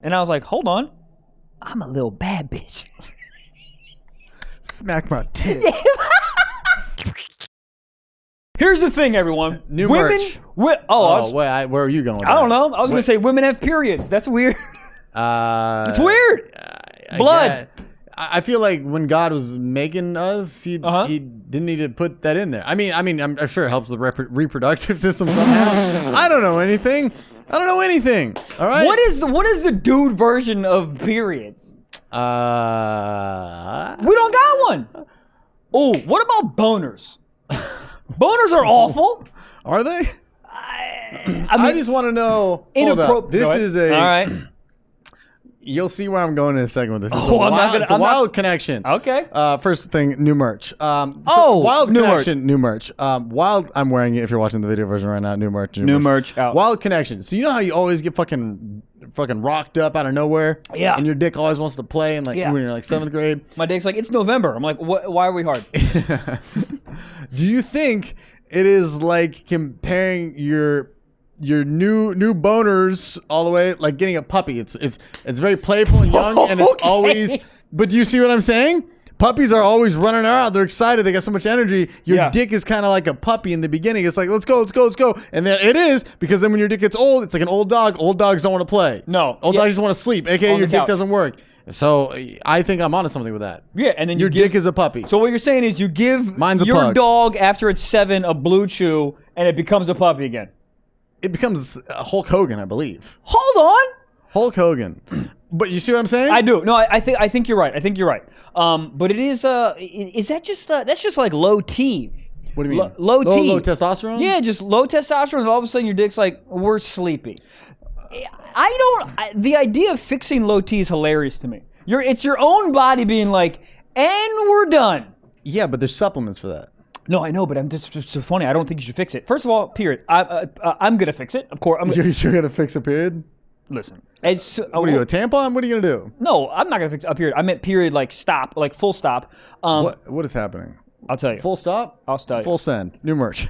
And I was like, hold on. I'm a little bad bitch. Smack my tits. Here's the thing, everyone. New women, merch. where are you going with I that? don't know. I was going to say women have periods. That's weird. It's weird. Blood. I feel like when God was making us, he didn't need to put that in there. I mean, I'm sure it helps the reproductive system somehow. I don't know anything. All right. What is the dude version of periods? We don't got one. Oh, what about boners? Boners are awful. Are they? I just want to know. Hold up. This is a. All right. You'll see where I'm going in a second with this. It's I'm a wild connection. Okay. First thing, new merch. Wild connection, new merch. Wild. I'm wearing it. If you're watching the video version right now, new merch. New merch out. Wild connection. So you know how you always get fucking rocked up out of nowhere. Yeah. And your dick always wants to play, and when you're like 7th grade. My dick's like, it's November. I'm like, why are we hard? Do you think it is like comparing your new boners all the way like getting a puppy? It's very playful and young, and it's always. But do you see what I'm saying? Puppies are always running around. They're excited. They got so much energy. Your dick is kind of like a puppy in the beginning. It's like, let's go. And then it is, because then when your dick gets old, it's like an old dog. Old dogs don't want to play. No. Old dogs just want to sleep, aka your dick doesn't work. So I think I'm onto something with that. Yeah, and then your dick is a puppy. So what you're saying is you give Mine's your pug. dog after it's 7 a blue chew, and it becomes a puppy again. It becomes Hulk Hogan, I believe. Hold on. Hulk Hogan. But you see what I'm saying? I do. No, I think you're right. But it is that just that's just like low T. What do you mean? Low T. Low testosterone? Yeah, just low testosterone, and all of a sudden your dick's like, we're sleepy. The idea of fixing low T is hilarious to me. It's your own body being like, and we're done. Yeah, but there's supplements for that. No, I know, but I'm just so funny. I don't think you should fix it. First of all, period. I'm gonna fix it. Of course, You're gonna fix a period? Listen. What are you, a tampon? What are you gonna do? No, I'm not gonna fix a period. I meant period, like stop, like full stop. What is happening? I'll tell you. Full stop? I'll tell you. Full send. New merch.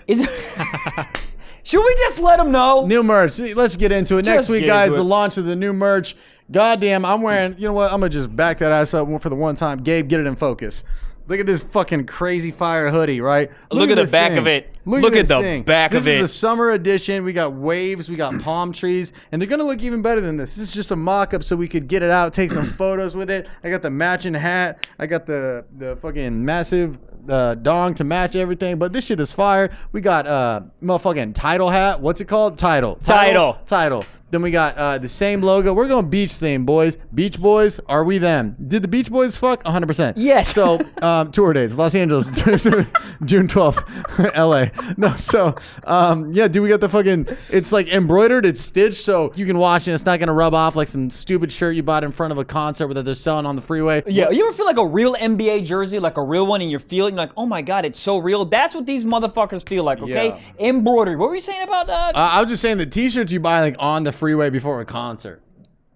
Should we just let them know? New merch. Let's get into it. Next week, guys, the launch of the new merch. Goddamn, I'm wearing, you know what? I'm gonna just back that ass up for the one time. Gabe, get it in focus. Look at this fucking crazy fire hoodie, right? Look at the back of it. Look at the back of it. This is the summer edition. We got waves, we got palm trees, and they're gonna look even better than this. This is just a mock-up so we could get it out, take some photos with it. I got the matching hat. I got the fucking massive dong to match everything, but this shit is fire. We got motherfucking title hat. What's it called? Title. Then we got the same logo. We're going beach theme, boys. Beach Boys, are we them? Did the Beach Boys fuck? 100%. Yes. So, tour dates. Los Angeles, June 12th, LA. No, so, yeah, dude, we got the fucking, it's like embroidered, it's stitched, so you can wash it. It's not going to rub off like some stupid shirt you bought in front of a concert that they're selling on the freeway. Yeah, you ever feel like a real NBA jersey, like a real one, and you're feeling like, oh my God, it's so real? That's what these motherfuckers feel like, okay? Yeah. Embroidered. What were you saying about that? I was just saying the t-shirts you buy like on the freeway before a concert.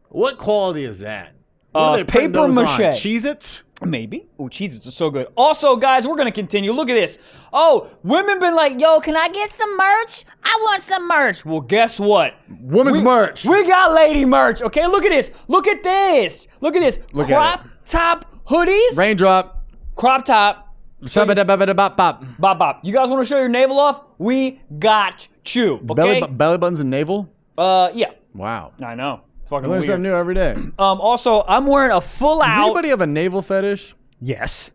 What quality is that? What are they paper mache. Cheez-Its? Maybe. Oh, Cheez-Its are so good. Also, guys, we're going to continue. Look at this. Oh, women been like, yo, can I get some merch? I want some merch. Well, guess what? Women's merch. We got lady merch, okay? Look at this. Look at this. Look at this. Look crop top hoodies. Raindrop. Crop top. Bop, bop. Bop, bop. You guys want to show your navel off? We got you, okay? Belly buttons and navel? Yeah. Wow. I know. Fucking learn something new every day. Also, I'm wearing a full out. Does anybody have a navel fetish? Yes.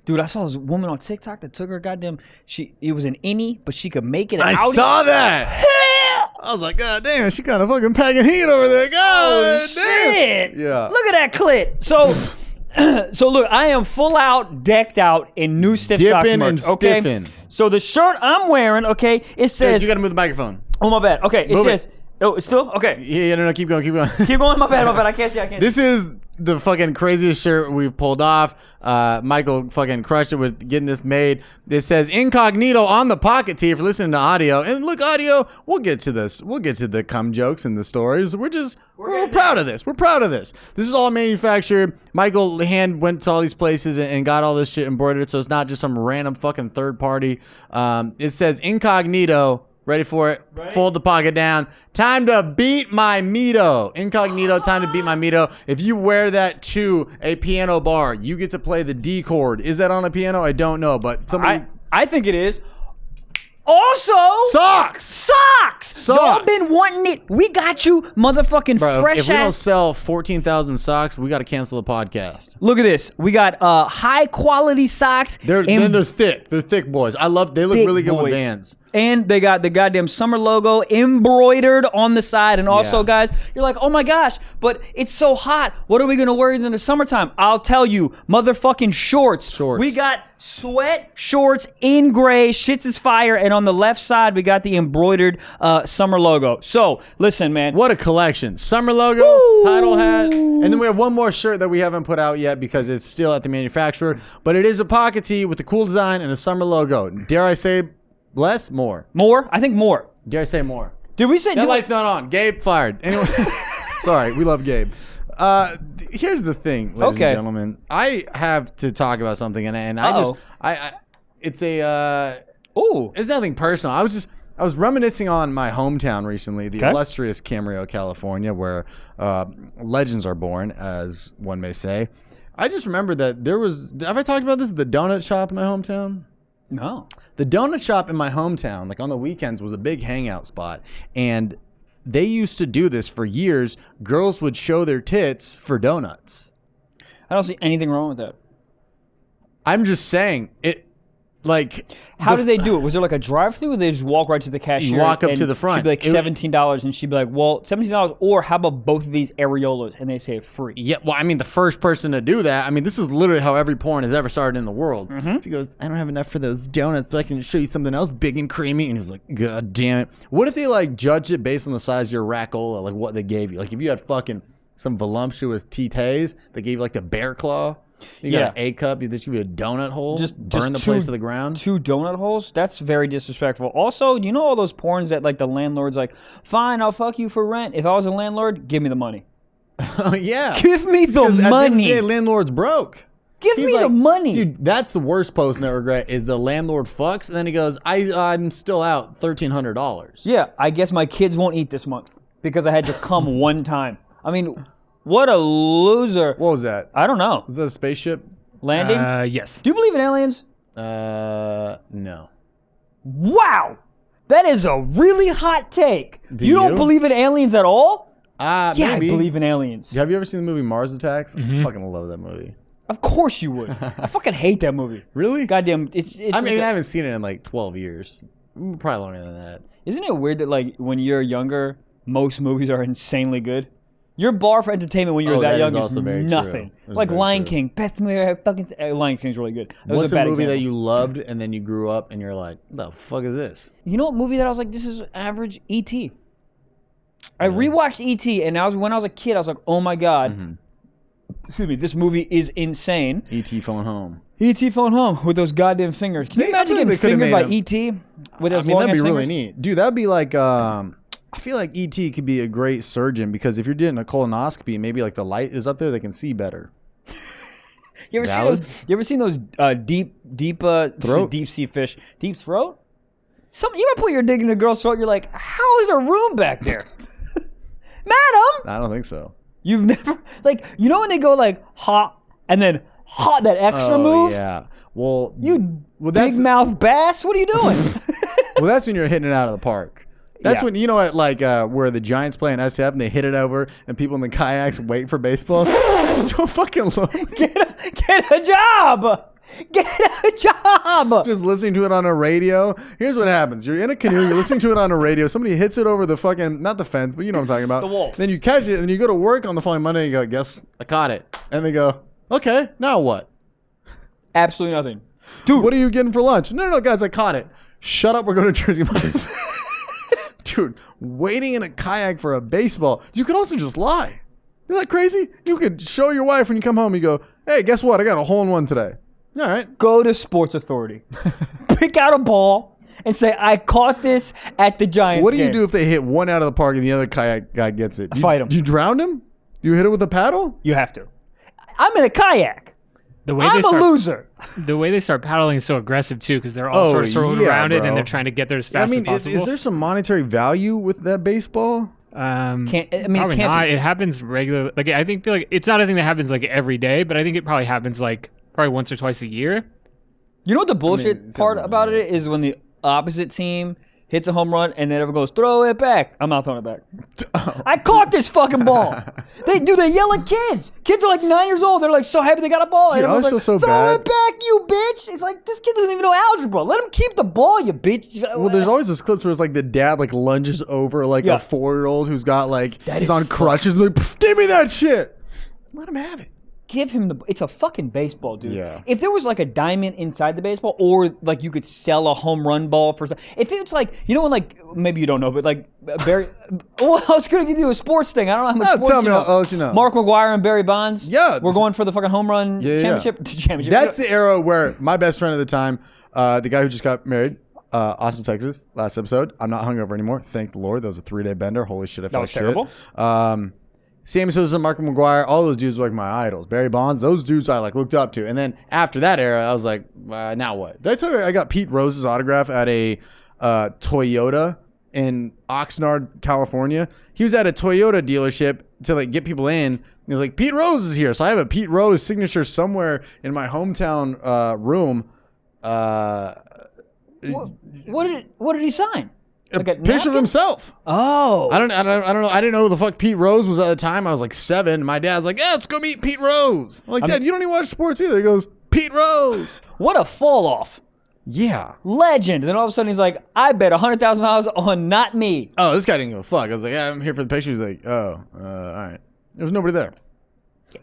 Dude, I saw this woman on TikTok that took her goddamn, it was an innie, but she could make it an outie. I saw that. I was like, God damn, she kind of fucking packing heat over there. God damn. Shit. Yeah. Look at that clit. So look, I am full out, decked out in new Stiff Socks Dipping merch, and okay? stiffing. So the shirt I'm wearing, okay, it says. You got to move the microphone. Oh, my bad. Okay, it says. Oh, it's still? Okay. Yeah, no, keep going. Keep going, my bad. I can't see. This is the fucking craziest shirt we've pulled off. Michael fucking crushed it with getting this made. It says incognito on the pocket tee if you're listening to audio. And look, audio, we'll get to this. We'll get to the cum jokes and the stories. We're proud of this. We're proud of this. This is all manufactured. Michael went to all these places and got all this shit embroidered, so it's not just some random fucking third party. It says incognito Ready for it? Fold the pocket down. Time to beat my Mito. Incognito, time to beat my Mito. If you wear that to a piano bar, you get to play the D chord. Is that on a piano? I don't know, but somebody... I think it is. Also, Socks! Y'all been wanting it. We got you, motherfucking Bro, fresh if we don't ass. sell 14,000 socks, we got to cancel the podcast. Look at this. We got high quality socks. They're thick. They're thick boys. They look really good with Vans. And they got the goddamn summer logo embroidered on the side. And also, guys, you're like, oh my gosh, but it's so hot. What are we going to wear in the summertime? I'll tell you, motherfucking shorts. We got sweat shorts in gray. Shits is fire. And on the left side, we got the embroidered summer logo. So, listen, man. What a collection. Summer logo, title hat. And then we have one more shirt that we haven't put out yet because it's still at the manufacturer. But it is a pocket tee with a cool design and a summer logo. Dare I say... less? More? More? I think more. Dare I say more? Did we say... That light's not on. Gabe fired. Anyway, sorry. We love Gabe. Here's the thing, ladies and gentlemen. I have to talk about something, and it's nothing personal. I was reminiscing on my hometown recently, the illustrious Camarillo, California, where legends are born, as one may say. I just remember that there was... Have I talked about this? The donut shop in my hometown? No. The donut shop in my hometown, like on the weekends, was a big hangout spot. And they used to do this for years. Girls would show their tits for donuts. I don't see anything wrong with that. I'm just saying, how did they do it? Was there like a drive-through, or they just walk right to the cashier? You walk up to the front. She'd be like $17, and she'd be like, well, $17, or how about both of these areolas? And they say free. Yeah, well, I mean, the first person to do that, I mean, this is literally how every porn has ever started in the world. She goes, I don't have enough for those donuts, but I can show you something else big and creamy. And he's like, God damn it. What if they judged it based on the size of your rackola, like what they gave you? Like if you had fucking some voluptuous titties, they gave you the bear claw. You got an A cup. You just give you a donut hole. Just burn the place to the ground. 2 donut holes. That's very disrespectful. Also, you know all those porns that the landlord's like, fine, I'll fuck you for rent. If I was a landlord, give me the money. Oh yeah. Give me the money. At the end of the day, landlord's broke. Give me the money, dude. That's the worst post-net regret. Is the landlord fucks and then he goes, I'm still out $1,300. Yeah, I guess my kids won't eat this month because I had to come one time. I mean. What a loser. What was that? I don't know. Was that a spaceship? Landing? Yes. Do you believe in aliens? No. Wow. That is a really hot take. You don't believe in aliens at all? Yeah, maybe. I believe in aliens. Have you ever seen the movie Mars Attacks? I fucking love that movie. Of course you would. I fucking hate that movie. Really? Goddamn. I haven't seen it in 12 years. Probably longer than that. Isn't it weird that when you're younger, most movies are insanely good? Your bar for entertainment when you're that young is nothing. Like Lion King. Best movie I fucking... Lion King's really good. What's a movie that you loved and then you grew up and you're like, what the fuck is this? You know what movie that I was like, this is average? E.T. I rewatched E.T. and when I was a kid, I was like, oh my God. Excuse me, this movie is insane. E.T. Phone Home. E.T. Phone Home with those goddamn fingers. Can you imagine getting fingered by E.T. with those long that'd be really fingers? neat. Dude, that'd be like... I feel like E.T. could be a great surgeon because if you're doing a colonoscopy, maybe the light is up there, they can see better. You ever seen those deep throat? Deep sea fish? Deep throat? You ever put your dick in a girl's throat? You're like, how is there room back there? Madam! I don't think so. You've never when they go hot and then hot that extra move? Yeah. Well, big mouth bass, what are you doing? Well, that's when you're hitting it out of the park. That's when, where the Giants play in SF and they hit it over and people in the kayaks wait for baseballs. It's so fucking low. Get a job. Get a job. Just listening to it on a radio. Here's what happens. You're in a canoe. You're listening to it on a radio. Somebody hits it over the fucking, not the fence, but you know what I'm talking about. The wall. Then you catch it and you go to work on the following Monday and you go, guess I caught it. And they go, okay, now what? Absolutely nothing. Dude. What are you getting for lunch? No, guys, I caught it. Shut up. We're going to Jersey Mike's. Dude, waiting in a kayak for a baseball. You could also just lie. Isn't that crazy? You could show your wife when you come home. You go, hey, guess what? I got a hole in one today. All right. Go to Sports Authority. Pick out a ball and say, I caught this at the Giants What do you game. do if they hit one out of the park and the other kayak guy gets it? Fight him. Do you drown him? Do you hit it with a paddle? You have to. I'm in a kayak. The way I'm a loser. The way they start paddling is so aggressive too, because they're all sort of circled around it, and they're trying to get there as fast as possible. Is there some monetary value with that baseball? Probably not. It happens regularly. Like I feel like it's not a thing that happens like every day, but I think it probably happens like probably once or twice a year. You know what the bullshit part about it is when the opposite team hits a home run and then everyone goes, throw it back. I'm not throwing it back. I caught this fucking ball. They yell at kids. Kids are like 9 years old. They're like so happy they got a ball. Dude, and everyone's like, so throw bad. it back, you bitch. It's like, this kid doesn't even know algebra. Let him keep the ball, you bitch. Well, there's always those clips where it's like the dad like lunges over like a 4-year-old who's got like, he's on crutches and like, give me that shit. Let him have it. Give him it's a fucking baseball, dude. Yeah. If there was like a diamond inside the baseball, or like you could sell a home run ball for, if it's like, you know, when like, maybe you don't know, but like Barry, well, I was going to give you a sports thing. I don't know how much sports tell me, you know. I'll let you know. Mark McGuire and Barry Bonds. Yeah. We're going for the fucking home run championship. That's the era where my best friend at the time, the guy who just got married, Austin, Texas, last episode. I'm not hungover anymore. Thank the Lord. That was a 3-day bender. Holy shit, I felt shit. That was terrible. Sammy Sosa, Mark McGuire, all those dudes were like my idols. Barry Bonds, those dudes I like looked up to. And then after that era, I was like, now what? Did I tell you I got Pete Rose's autograph at a Toyota in Oxnard, California? He was at a Toyota dealership to like get people in. He was like, Pete Rose is here. So I have a Pete Rose signature somewhere in my hometown room. What did he sign? Like a picture of himself. Oh. I don't know. I didn't know who the fuck Pete Rose was at the time. I was like 7. My dad's like, yeah, let's go meet Pete Rose. I'm like, Dad, you don't even watch sports either. He goes, Pete Rose. What a fall off. Yeah. Legend. And then all of a sudden he's like, I bet $100,000 on not me. Oh, this guy didn't give a fuck. I was like, yeah, I'm here for the picture. He's like, oh, all right. There was nobody there.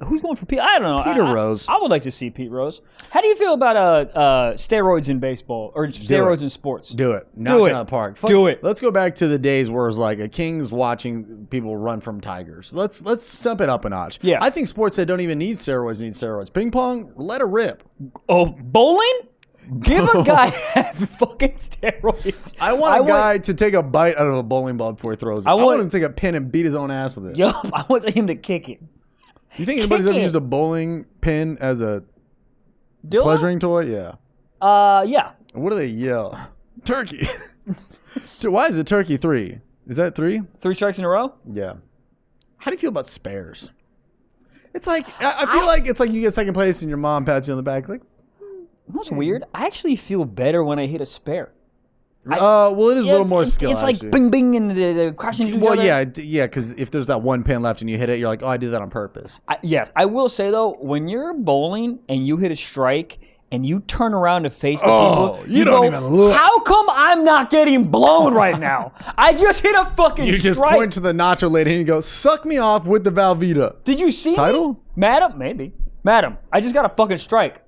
Who's going for Pete? I don't know. Peter Rose. I would like to see Pete Rose. How do you feel about steroids in baseball or steroids in sports? Do it. Knock it out of the park. Do it. Let's go back to the days where it's like a king's watching people run from tigers. Let's stump it up a notch. Yeah. I think sports that don't even need steroids. Ping pong, let it rip. Oh, bowling? Give a guy fucking steroids. I want a guy to take a bite out of a bowling ball before he throws it. I want him to take a pin and beat his own ass with it. Yup, I want him to kick it. You think anybody's ever used a bowling pin as a pleasuring toy? Yeah. Yeah. What do they yell? Turkey. Why is it turkey 3? Is that 3? 3 strikes in a row? Yeah. How do you feel about spares? It's like, I feel like it's like you get second place and your mom pats you on the back. Like, what's weird? I actually feel better when I hit a spare. Well, it is a little more skill. It's like bing, bing, and the crashing into each other. Yeah, because if there's that one pin left and you hit it, you're like, oh, I did that on purpose. Yes, I will say though, when you're bowling and you hit a strike and you turn around to face the people, you don't even look. How come I'm not getting blown right now? I just hit a fucking strike. You just point to the nacho lady and you go, suck me off with the Velveeta. Did you see Title? me? Madam? Maybe. Madam, I just got a fucking strike.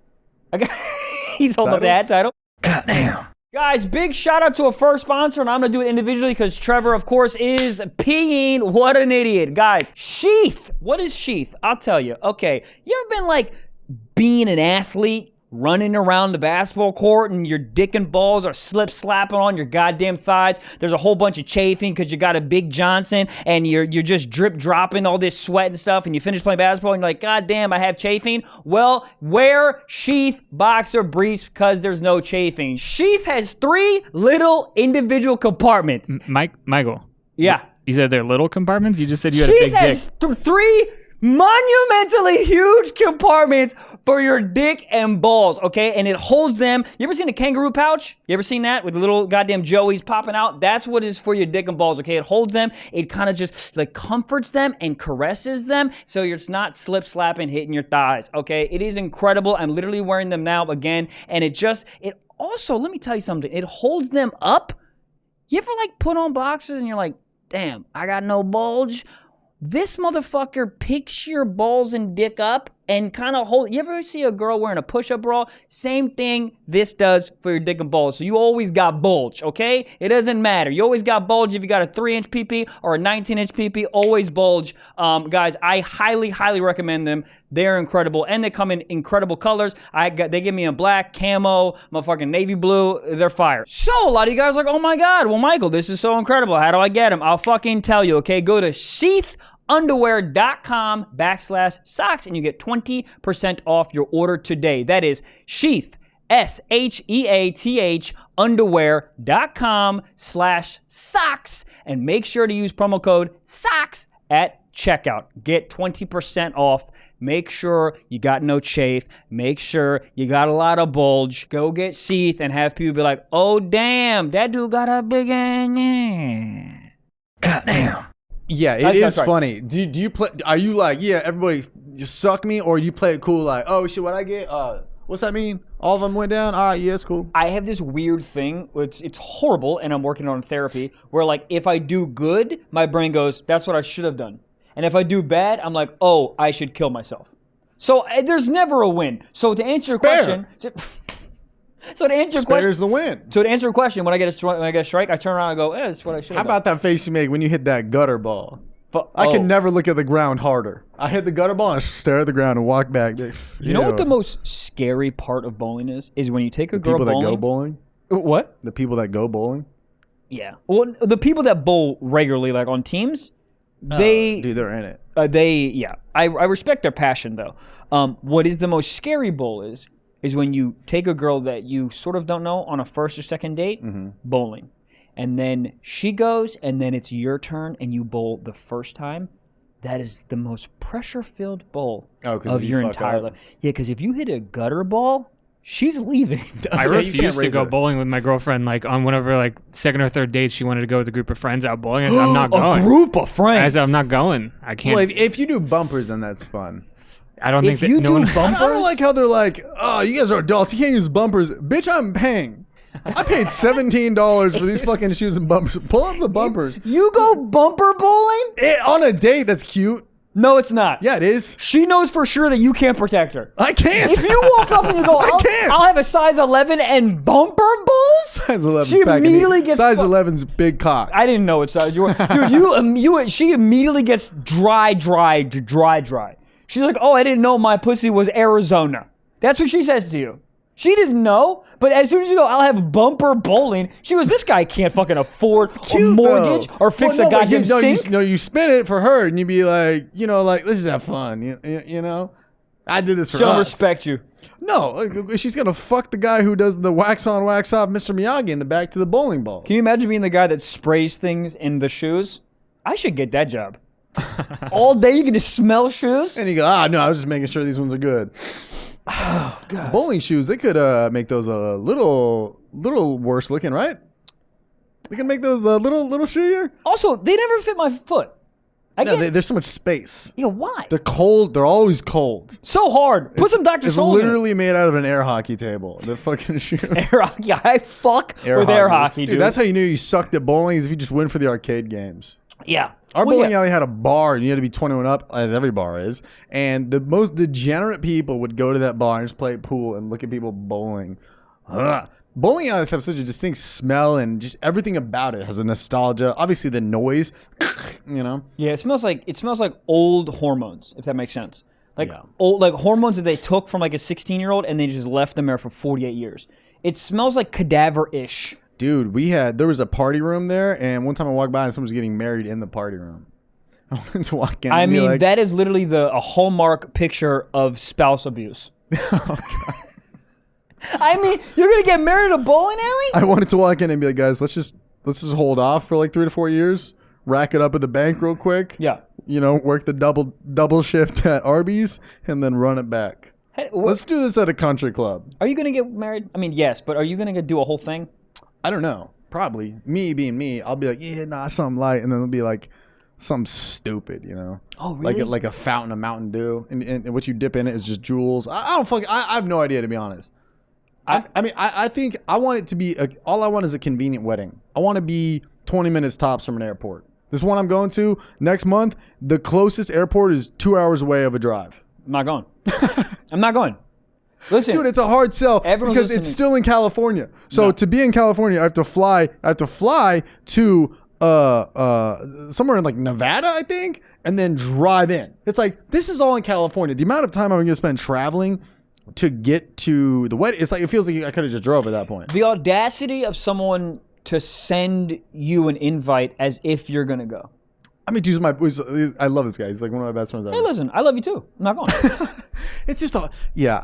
He's holding up the ad title. Goddamn. Guys, big shout out to a first sponsor, and I'm going to do it individually because Trevor, of course, is peeing. What an idiot. Guys, Sheath. What is Sheath? I'll tell you. Okay, you ever been like being an athlete, running around the basketball court, and your dick and balls are slip-slapping on your goddamn thighs? There's a whole bunch of chafing because you got a big Johnson, and you're just drip-dropping all this sweat and stuff, and you finish playing basketball, and you're like, God damn, I have chafing. Well, wear Sheath boxer briefs because there's no chafing. Sheath has 3 little individual compartments. Michael. Yeah. You said they're little compartments? You just said you had a big dick. Sheath has 3 monumentally huge compartments for your dick and balls, okay? And it holds them. You ever seen a kangaroo pouch? You ever seen that with the little goddamn joeys popping out? That's what is for your dick and balls, okay? It holds them. It kind of just like comforts them and caresses them so it's not slip slapping, hitting your thighs, okay? It is incredible. I'm literally wearing them now again, and it also, let me tell you something. It holds them up. You ever like put on boxers and you're like, damn, I got no bulge? This motherfucker picks your balls and dick up and kind of hold. You ever see a girl wearing a push-up bra? Same thing this does for your dick and balls. So you always got bulge, okay? It doesn't matter. You always got bulge if you got a 3-inch PP or a 19-inch PP. Always bulge. Guys, I highly, highly recommend them. They're incredible, and they come in incredible colors. They give me a black, camo, motherfucking navy blue. They're fire. So a lot of you guys are like, oh my God, well, Michael, this is so incredible. How do I get them? I'll fucking tell you, okay? Go to Sheath sheathunderwear.com/socks, and you get 20% off your order today. That is Sheath, SHEATH, underwear.com/socks, and make sure to use promo code SOCKS at checkout. Get 20% off. Make sure you got no chafe. Make sure you got a lot of bulge. Go get Sheath and have people be like, oh, damn, that dude got a big ass. Goddamn. Yeah, it is funny. Do you play? Are you like, yeah, everybody, you suck me, or you play it cool like, oh shit, what I get? What's that mean? All of them went down? All right, yeah, it's cool. I have this weird thing, it's horrible, and I'm working on therapy, where like if I do good, my brain goes, that's what I should have done. And if I do bad, I'm like, oh, I should kill myself. So there's never a win. So to answer your question, so to answer your question, spare's the win. So to answer your question, when I get a strike, I turn around and go, that's what I should have done. How about that face you make when you hit that gutter ball? I can never look at the ground harder. I hit the gutter ball and I stare at the ground and walk back. You know what the most scary part of bowling is when you take a girl bowling. People that go bowling? What? The people that go bowling? Yeah. Well, the people that bowl regularly, like on teams, dude, they're in it. I respect their passion though. What is the most scary bowl is when you take a girl that you sort of don't know on a first or second date, bowling. And then she goes, and then it's your turn, and you bowl the first time. That is the most pressure-filled bowl of your entire life. Yeah, because if you hit a gutter ball, she's leaving. I refused to go bowling with my girlfriend. Like on one of her like second or third dates, she wanted to go with a group of friends out bowling. And I'm not going. A group of friends. I said, I'm not going. I can't. Well, if you do bumpers, then that's fun. I don't think that you do bumpers. I don't like how they're like, oh, you guys are adults. You can't use bumpers. Bitch, I'm paying. I paid $17 for these fucking shoes and bumpers. Pull up the bumpers. You go bumper bowling? On a date, that's cute. No, it's not. Yeah, it is. She knows for sure that you can't protect her. I can't. If you walk up and you go, I'll have a size 11 and bumper bowls? Size 11's she immediately gets size 11's big cock. I didn't know what size you were. Dude, she immediately gets dry. She's like, oh, I didn't know my pussy was Arizona. That's what she says to you. She didn't know, but as soon as you go, I'll have bumper bowling, she goes, this guy can't fucking afford a mortgage or fix a goddamn sink. You spin it for her, and you be like, let's just have fun, you know? I did this for us. She'll respect you. No, she's going to fuck the guy who does the wax on, wax off Mr. Miyagi in the back to the bowling ball. Can you imagine being the guy that sprays things in the shoes? I should get that job. All day you can just smell shoes? And you go, no, I was just making sure these ones are good. Oh, God. Bowling shoes, they could make those a little worse looking, right? They can make those a little shittier. Also, they never fit my foot. There's so much space. Yeah, why? They're cold. They're always cold. So hard. Put some Dr. Scholl's It's literally made out of an air hockey table. The fucking shoes. Air hockey. I fuck with air hockey, dude. That's how you knew you sucked at bowling, is if you just went for the arcade games. Yeah. Our bowling alley had a bar, and you had to be 21 up, as every bar is. And the most degenerate people would go to that bar and just play pool and look at people bowling. Ugh. Bowling alleys have such a distinct smell, and just everything about it has a nostalgia. Obviously, the noise, Yeah, it smells like old hormones, if that makes sense. Old hormones that they took from like a 16-year-old, and they just left them there for 48 years. It smells like cadaver-ish. Dude, there was a party room there, and one time I walked by and someone was getting married in the party room. I wanted to walk in. I mean, that is literally a hallmark picture of spouse abuse. Oh, God. I mean, you're gonna get married at a bowling alley? I wanted to walk in and be like, guys, let's just hold off for like 3 to 4 years, rack it up at the bank real quick. Yeah. Work the double shift at Arby's, and then run it back. Hey, let's do this at a country club. Are you gonna get married? I mean, yes, but are you gonna do a whole thing? I don't know. Probably. Me being me, I'll be like, something light. And then it'll be like something stupid, Oh, really? Like a fountain of Mountain Dew. And what you dip in it is just Juuls. I have no idea, to be honest. I think I want it to be, all I want is a convenient wedding. I want to be 20 minutes tops from an airport. This one I'm going to next month, the closest airport is 2 hours away of a drive. I'm not going. I'm not going. Listen, dude, it's a hard sell because it's still in California. So to be in California, I have to fly to somewhere in like Nevada, I think, and then drive in. It's like, this is all in California. The amount of time I'm going to spend traveling to get to the wedding, it's like, it feels like I could have just drove at that point. The audacity of someone to send you an invite as if you're going to go. I mean, dude, I love this guy. He's like one of my best friends ever. Hey, listen, I love you too. I'm not going. It's just I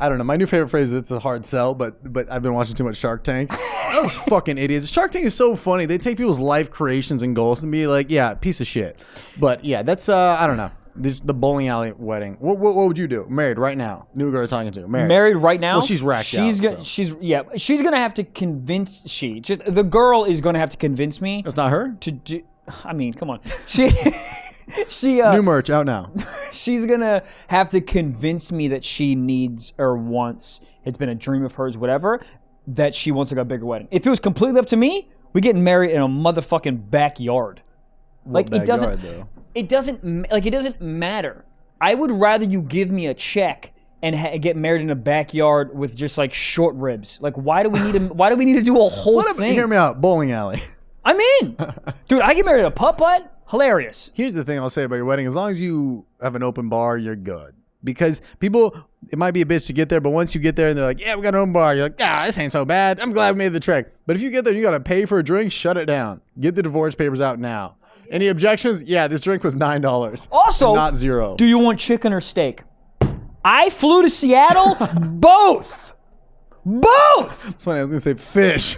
don't know. My new favorite phrase is it's a hard sell, but I've been watching too much Shark Tank. Those fucking idiots. Shark Tank is so funny. They take people's life creations and goals and be like, yeah, piece of shit. But yeah, that's I don't know. This the bowling alley wedding. What would you do? Married right now. New girl talking to. Married right now. Well, she's racked out. She's gonna have to convince the girl is gonna have to convince me. It's not her? To do. I mean, come on. She new merch out now. She's gonna have to convince me that she needs or wants. It's been a dream of hers, whatever. That she wants a bigger wedding. If it was completely up to me, we getting married in a motherfucking backyard. Like it doesn't. Though? It doesn't matter. I would rather you give me a check and get married in a backyard with just like short ribs. Like why do we need to do a whole thing? Hear me out. Bowling alley. I mean, dude, I get married at a putt-putt. Hilarious. Here's the thing I'll say about your wedding. As long as you have an open bar, you're good. Because people, it might be a bitch to get there, but once you get there and they're like, yeah, we got an open bar. You're like, this ain't so bad. I'm glad we made the trek. But if you get there and you got to pay for a drink, shut it down. Get the divorce papers out now. Any objections? Yeah, this drink was $9. Also, not $0. Do you want chicken or steak? I flew to Seattle. Both. It's funny. I was going to say fish.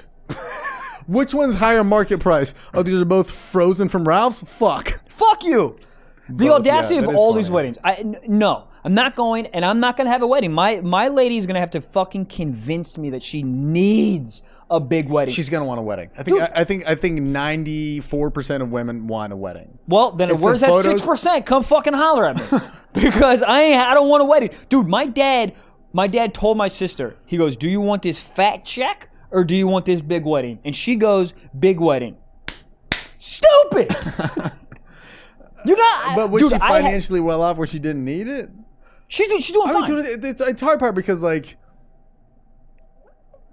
Which one's higher market price? Oh, these are both frozen from Ralph's? Fuck you. The audacity of all these weddings. No, I'm not going, and I'm not going to have a wedding. My lady is going to have to fucking convince me that she needs a big wedding. She's going to want a wedding. I think 94% of women want a wedding. Well, then where's that 6%? Come fucking holler at me. Because I don't want a wedding. Dude, my dad told my sister, he goes, do you want this fat check? Or do you want this big wedding? And she goes, big wedding. Stupid! You're not. But was she financially well off where she didn't need it? She's doing fine. Dude, it's hard part because like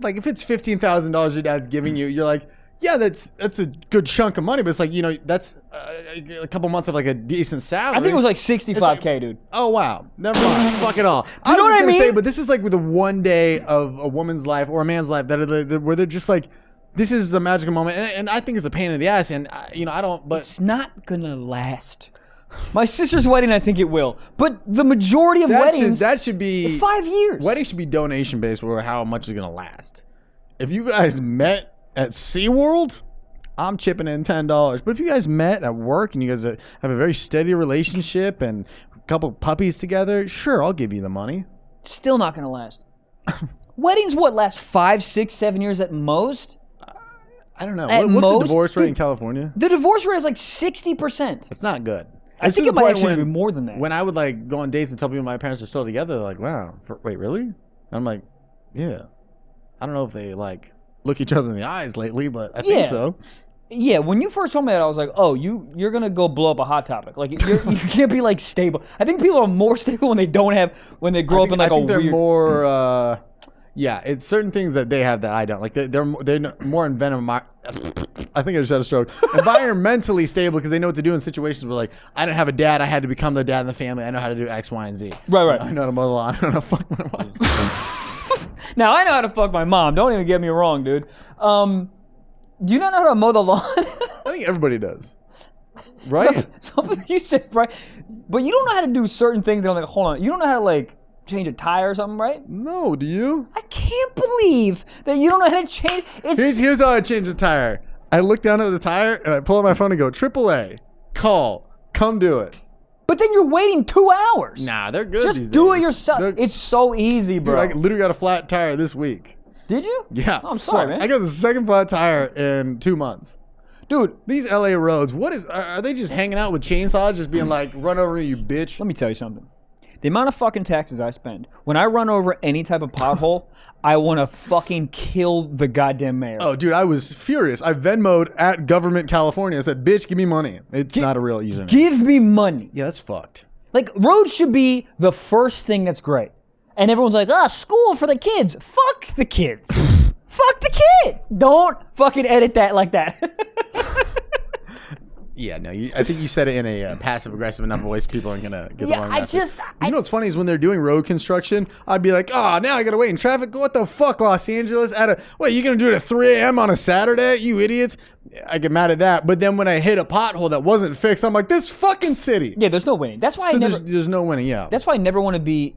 if it's $15,000 your dad's giving you, you're like, yeah, that's a good chunk of money. But it's like, that's a couple months of like a decent salary. I think it was like $65K, dude. Oh wow, never mind. Fuck it all. Do you know what I mean? But this is like with the one day of a woman's life or a man's life where they're just like, this is a magical moment, and I think it's a pain in the ass, and I don't. But it's not gonna last. My sister's wedding, I think it will, but the majority of weddings that should be 5 years. Weddings should be donation based, where how much is gonna last. If you guys met at SeaWorld, I'm chipping in $10. But if you guys met at work and you guys have a very steady relationship and a couple puppies together, sure, I'll give you the money. Still not going to last. Weddings, last 5, 6, 7 years at most? I don't know. What's the divorce rate in California? The divorce rate is like 60%. It's not good. I think it might actually be more than that. When I would like go on dates and tell people my parents are still together, they're like, wow, wait, really? And I'm like, yeah. I don't know if they like look each other in the eyes lately, but I think so. Yeah, when you first told me that, I was like, oh, you're going to go blow up a hot topic. Like, you can't be, like, stable. I think people are more stable when they grow up in, like, a weird... they're more, it's certain things that they have that I don't. Like, they're more I think I just had a stroke. Environmentally stable because they know what to do in situations where, like, I didn't have a dad. I had to become the dad in the family. I know how to do X, Y, and Z. Right. I know how to mow the lawn. I don't know how to fuck my wife. Now, I know how to fuck my mom. Don't even get me wrong, dude. Do you not know how to mow the lawn? I think everybody does. Right? You said right. But you don't know how to do certain things that I'm like, hold on. You don't know how to, like, change a tire or something, right? No, do you? I can't believe that you don't know how to change. Here's how I change a tire. I look down at the tire, and I pull out my phone and go, AAA, call, come do it. But then you're waiting 2 hours. Nah, they're good. Just do it yourself. It's so easy, bro. Dude, I literally got a flat tire this week. Did you? Yeah. Oh, I'm sorry, man. I got the second flat tire in 2 months. Dude. These LA roads, are they just hanging out with chainsaws, just being like, run over me, you bitch? Let me tell you something. The amount of fucking taxes I spend, when I run over any type of pothole, I want to fucking kill the goddamn mayor. Oh, dude, I was furious. I Venmo'd at Government California. I said, bitch, give me money. It's not a real username. Give me money. Yeah, that's fucked. Like, roads should be the first thing that's great. And everyone's like, school for the kids. Fuck the kids. Fuck the kids. Don't fucking edit that like that. Yeah, no, I think you said it in a passive aggressive enough voice. People aren't gonna get the wrong message. You know what's funny is when they're doing road construction, I'd be like, oh, now I gotta wait in traffic. What the fuck, Los Angeles? Wait, you gonna do it at 3 a.m. on a Saturday? You idiots! I get mad at that. But then when I hit a pothole that wasn't fixed, I'm like, this fucking city. Yeah, there's no winning. That's why there's no winning. Yeah, that's why I never want to be.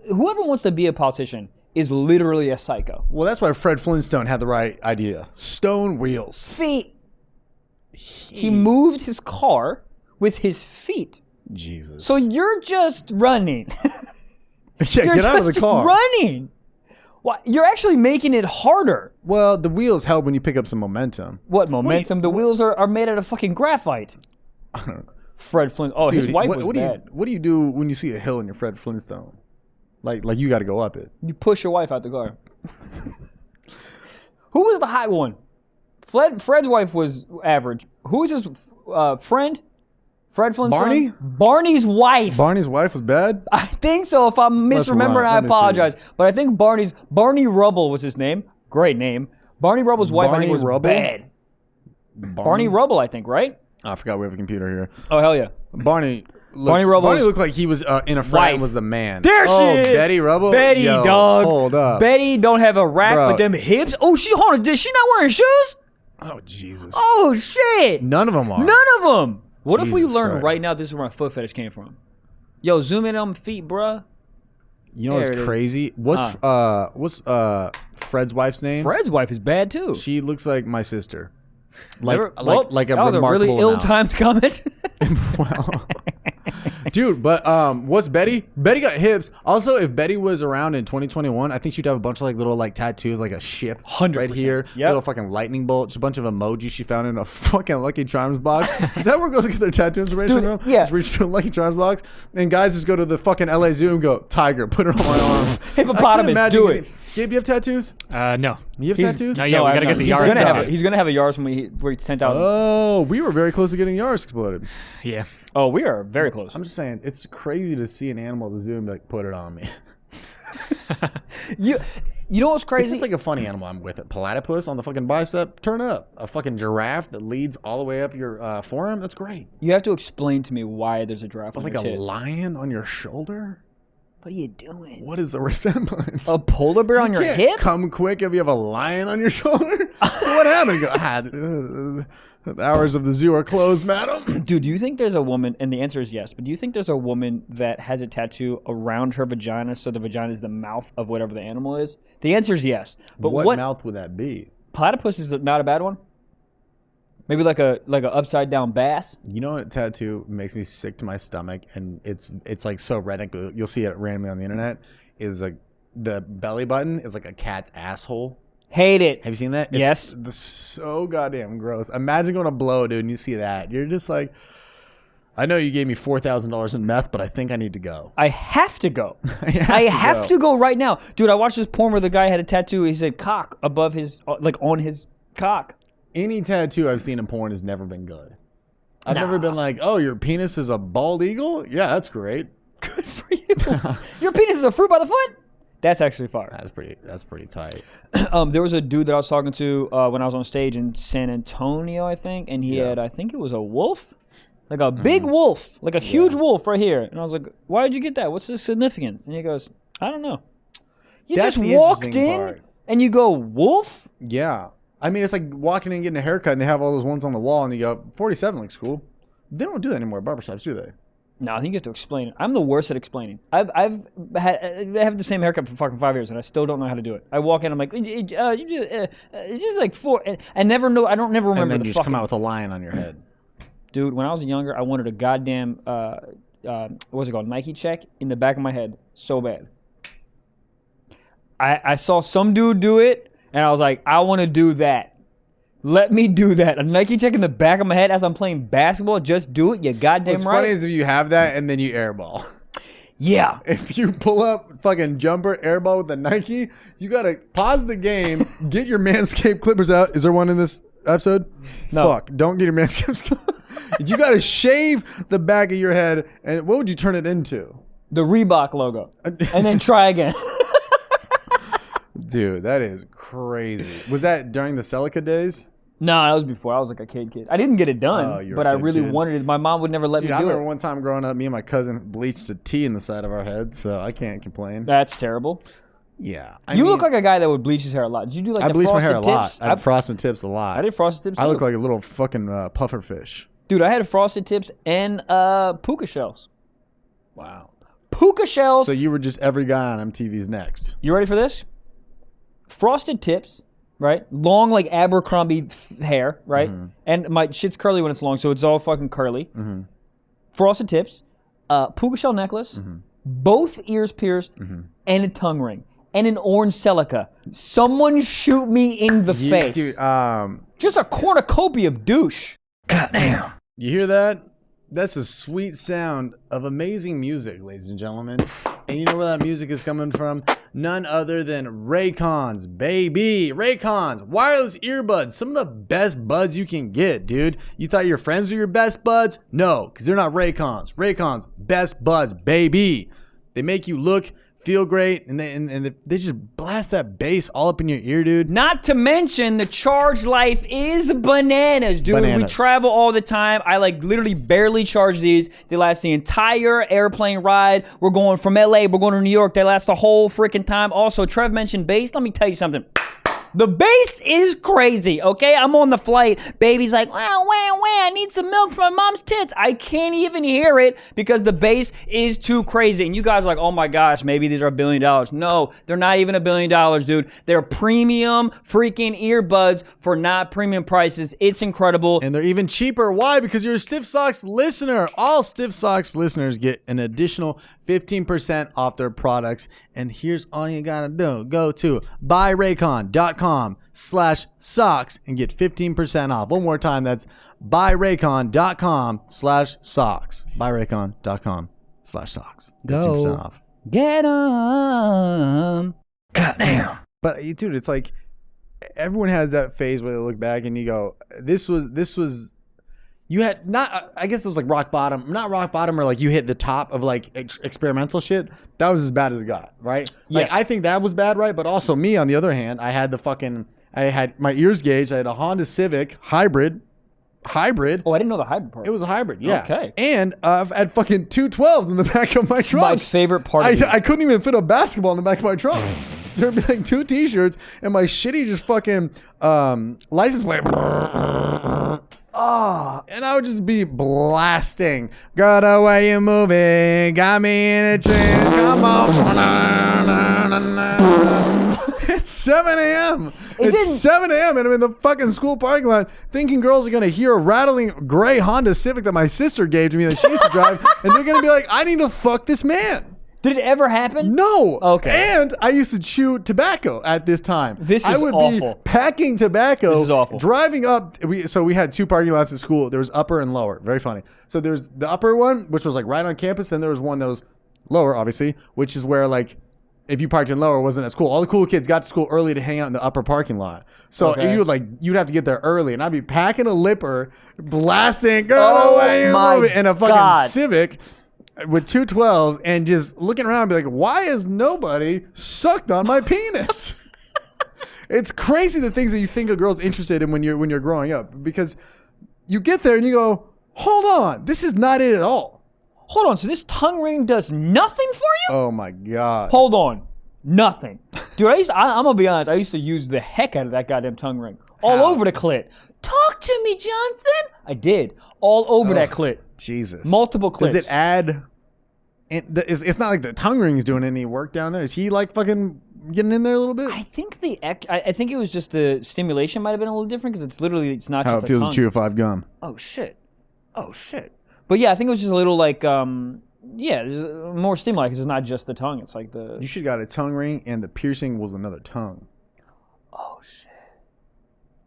Whoever wants to be a politician is literally a psycho. Well, that's why Fred Flintstone had the right idea. Stone wheels. Feet. He moved his car with his feet. Jesus. So you're just running. Yeah, get out of the car. Running. Why? You're actually making it harder. Well, the wheels help when you pick up some momentum. What momentum? The wheels are made out of fucking graphite. I don't know. Fred Flint. Oh, dude, his wife was bad. What do you do when you see a hill in your Fred Flintstone? Like you got to go up it. You push your wife out the car. Who was the hot one? Fred's wife was average. Who was his friend? Fred Flintstone? Barney? Barney's wife. Barney's wife was bad? I think so. If I'm misremembering, I apologize. But I think Barney Rubble was his name. Great name. Barney Rubble's wife, I think, was bad. Barney Rubble, I think, right? I forgot we have a computer here. Oh, hell yeah. Barney looked like he was in a frat and was the man. There she is. Betty Rubble? Betty, dog. Hold up. Betty don't have a rack with them hips. Oh, hold on. Is she not wearing shoes? Oh, Jesus. Oh, shit. None of them are. None of them. What if we Jesus learned Christ. right now this is where my foot fetish came from? Yo, zoom in on my feet, bruh. You know what's crazy? What's Fred's wife's name? Fred's wife is bad, too. She looks like my sister. Like a that was a really ill-timed comment. Well, dude, but what's Betty? Betty got hips. Also, if Betty was around in 2021, I think she'd have a bunch of little tattoos, like a ship 100%. right here, little fucking lightning bolt, just a bunch of emojis she found in a fucking Lucky Charms box. Is that where girls get their tattoo inspiration from? Yeah. Just reach to a Lucky Charms box, and guys just go to the fucking LA Zoo and go, tiger, put it on my arm. Hippopotamus, do it. Gabe, you have tattoos? No. You have tattoos? No, yeah, we gotta get the Yaris. He's gonna have a Yaris where he sent out. Oh, we were very close to getting Yaris exploded. Yeah. Oh, we are very close. I'm just saying, it's crazy to see an animal at the zoo and be like, put it on me. You know what's crazy? If it's like a funny animal, I'm with it. Platypus on the fucking bicep, turn up. A fucking giraffe that leads all the way up your forearm, that's great. You have to explain to me why there's a giraffe on like your a tit. lion on your shoulder? What are you doing? What is the resemblance? A polar bear on your hip? Come quick if you have a lion on your shoulder? What happened? You go, the hours of the zoo are closed, madam. Dude, do you think there's a woman, and the answer is yes, but do you think there's a woman that has a tattoo around her vagina so the vagina is the mouth of whatever the animal is? The answer is yes. But what mouth would that be? Platypus is not a bad one? Maybe like a upside down bass? You know what tattoo makes me sick to my stomach, and it's like so redneck, but you'll see it randomly on the internet, is like the belly button is like a cat's asshole. Hate it. Have you seen that? Yes. It's so goddamn gross. Imagine going to Blow, dude, and you see that. You're just like, I know you gave me $4,000 in meth, but I think I need to go. I have to go. I have to go right now. Dude, I watched this porn where the guy had a tattoo. He said cock above his, like on his cock. Any tattoo I've seen in porn has never been good. I've never been like, oh, your penis is a bald eagle? Yeah, that's great. Good for you. Your penis is a fruit by the foot? That's actually fire. That's pretty tight. There was a dude that I was talking to when I was on stage in San Antonio, I think, and he had, I think it was a wolf, like a big wolf, like a huge wolf right here. And I was like, why did you get that? What's the significance? And he goes, I don't know. You That's just the walked interesting in part. and you go, wolf? Yeah. I mean, it's like walking in and getting a haircut, and they have all those ones on the wall, and you go, 47 looks cool. They don't do that anymore at barbershops, do they? No, I think you have to explain it. I'm the worst at explaining. I have the same haircut for fucking 5 years, and I still don't know how to do it. I walk in, I'm like, it's just like four, and I never know. I don't never remember. And then you just come out with a lion on your head. Dude, when I was younger, I wanted a goddamn what's it called, Nike check in the back of my head so bad. I saw some dude do it. And I was like, I want to do that. Let me do that. A Nike check in the back of my head as I'm playing basketball. Just do it. You goddamn What's right. funny is if you have that and then you airball. Yeah. If you pull up fucking jumper airball with the Nike, you got to pause the game, get your Manscaped clippers out. Is there one in this episode? No. Fuck. Don't get your Manscaped. You got to shave the back of your head. And what would you turn it into? The Reebok logo. And then try again. Dude, that is crazy. Was that during the Celica days? No, that was before. I was like a kid. I didn't get it done, but I really wanted it. My mom would never let me do it. I remember one time growing up, me and my cousin bleached a T in the side of our head, so I can't complain. That's terrible. Yeah. You look like a guy that would bleach his hair a lot. Did you do like I bleach my hair a lot. tips? I have frosted tips a lot. I did frosted tips too. I look like a little fucking puffer fish. Dude, I had frosted tips and puka shells. Wow. Puka shells. So you were just every guy on MTV's Next. You ready for this? Frosted tips. Right? Long, like Abercrombie hair, right? Mm-hmm. And my shit's curly when it's long, so it's all fucking curly. Mm-hmm. Frosted tips, puka shell necklace, both ears pierced, and a tongue ring, and an orange Celica. Someone shoot me in the face. Dude, just a cornucopia of douche. Goddamn. You hear that? That's a sweet sound of amazing music, ladies and gentlemen. And you know where that music is coming from? None other than Raycons, baby. Raycons, wireless earbuds. Some of the best buds you can get, dude. You thought your friends were your best buds? No, because they're not Raycons. Raycons, best buds, baby. They make you look, feel great, and they just blast that bass all up in your ear, dude. Not to mention the charge life is bananas, dude. We travel all the time. I like literally barely charge these. They last the entire airplane ride. We're going from LA, we're going to New York. They last the whole freaking time. Also, Trev mentioned bass. Let me tell you something. The bass is crazy, okay? I'm on the flight. Baby's like, wow, I need some milk from my mom's tits. I can't even hear it because the bass is too crazy. And you guys are like, oh my gosh, maybe these are $1 billion. No, they're not even $1 billion, dude. They're premium freaking earbuds for not premium prices. It's incredible. And they're even cheaper. Why? Because you're a Stiff Socks listener. All Stiff Socks listeners get an additional 15% off their products. And here's all you gotta do. Go to buyraycon.com/socks and get 15% off. One more time, that's buyraycon.com/socks. buyraycon.com/socks. 15% off. Get them. Goddamn. But dude, it's like everyone has that phase where they look back and you go, this was you had not, I guess it was like rock bottom, not rock bottom, or like you hit the top of like experimental shit. That was as bad as it got, right? Like, yes. I think that was bad, right? But also me, on the other hand, I had my ears gauged. I had a Honda Civic hybrid. Oh, I didn't know the hybrid part. It was a hybrid, yeah. Okay. And I had fucking 212s in the back of my trunk. My favorite part of I couldn't even fit a basketball in the back of my trunk. There'd be like 2 t-shirts and my shitty just fucking license plate. Oh, and I would just be blasting. Girl, the way you moving got me in a trance. Come on. It's 7 a.m. It's 7 a.m. and I'm in the fucking school parking lot thinking girls are going to hear a rattling gray Honda Civic that my sister gave to me that she used to drive, and they're going to be like, I need to fuck this man. Did it ever happen? No. Okay. And I used to chew tobacco at this time. This is awful. I would be packing tobacco. This is awful. Driving up. So we had 2 parking lots at school. There was upper and lower. Very funny. So there's the upper one, which was like right on campus. And there was one that was lower, obviously, which is where like if you parked in lower, it wasn't at school. All the cool kids got to school early to hang out in the upper parking lot. So if you'd have to get there early, and I'd be packing a lipper, blasting, girl, away you moving, in a fucking Civic with 212s, and just looking around and be like, why has nobody sucked on my penis? It's crazy the things that you think a girl's interested in when you're growing up, because you get there and you go, hold on, this is not it at all. Hold on, so this tongue ring does nothing for you? Oh my God. Hold on. Nothing. Dude, I'm gonna be honest, I used to use the heck out of that goddamn tongue ring. All over the clit. Talk to me, Johnson. I did. All over that clit. Jesus. Multiple clits. Does it add... It's not like the tongue ring is doing any work down there. Is he like fucking getting in there a little bit? I think I think it was just the stimulation might have been a little different, because it's not how just it feels tongue. to chew a 5 gum. Oh shit. But yeah, I think it was just a little like there's more stimuli, because it's not just the tongue. It's like the... You should got a tongue ring, and the piercing was another tongue. Oh shit.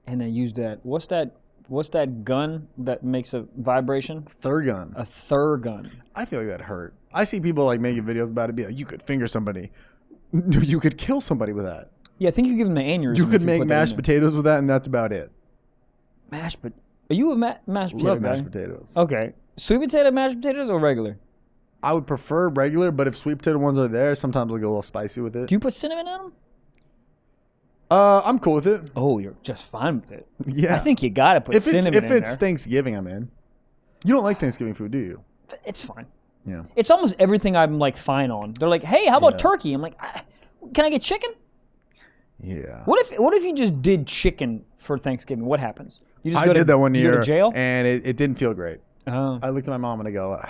And then use that. What's that gun that makes a vibration? Thurgun. A Thurgun. I feel like that hurt. I see people like making videos about it, be like, you could finger somebody. You could kill somebody with that. Yeah, I think you give them an aneurysm. You could make mashed potatoes with that, and that's about it. Are you a mashed potato Love guy? mashed potatoes. Okay. Sweet potato mashed potatoes or regular? I would prefer regular, but if sweet potato ones are there, sometimes I'll go a little spicy with it. Do you put cinnamon on them? I'm cool with it. Oh, you're just fine with it. Yeah. I think you gotta put cinnamon in there. If it's Thanksgiving, I'm in. You don't like Thanksgiving food, do you? It's fine. Yeah. It's almost everything I'm like fine on. They're like, hey, how about turkey? I'm like, can I get chicken? Yeah. What if you just did chicken for Thanksgiving? What happens? You just I did that one year. Go to jail? And it didn't feel great. Oh. I looked at my mom and I go,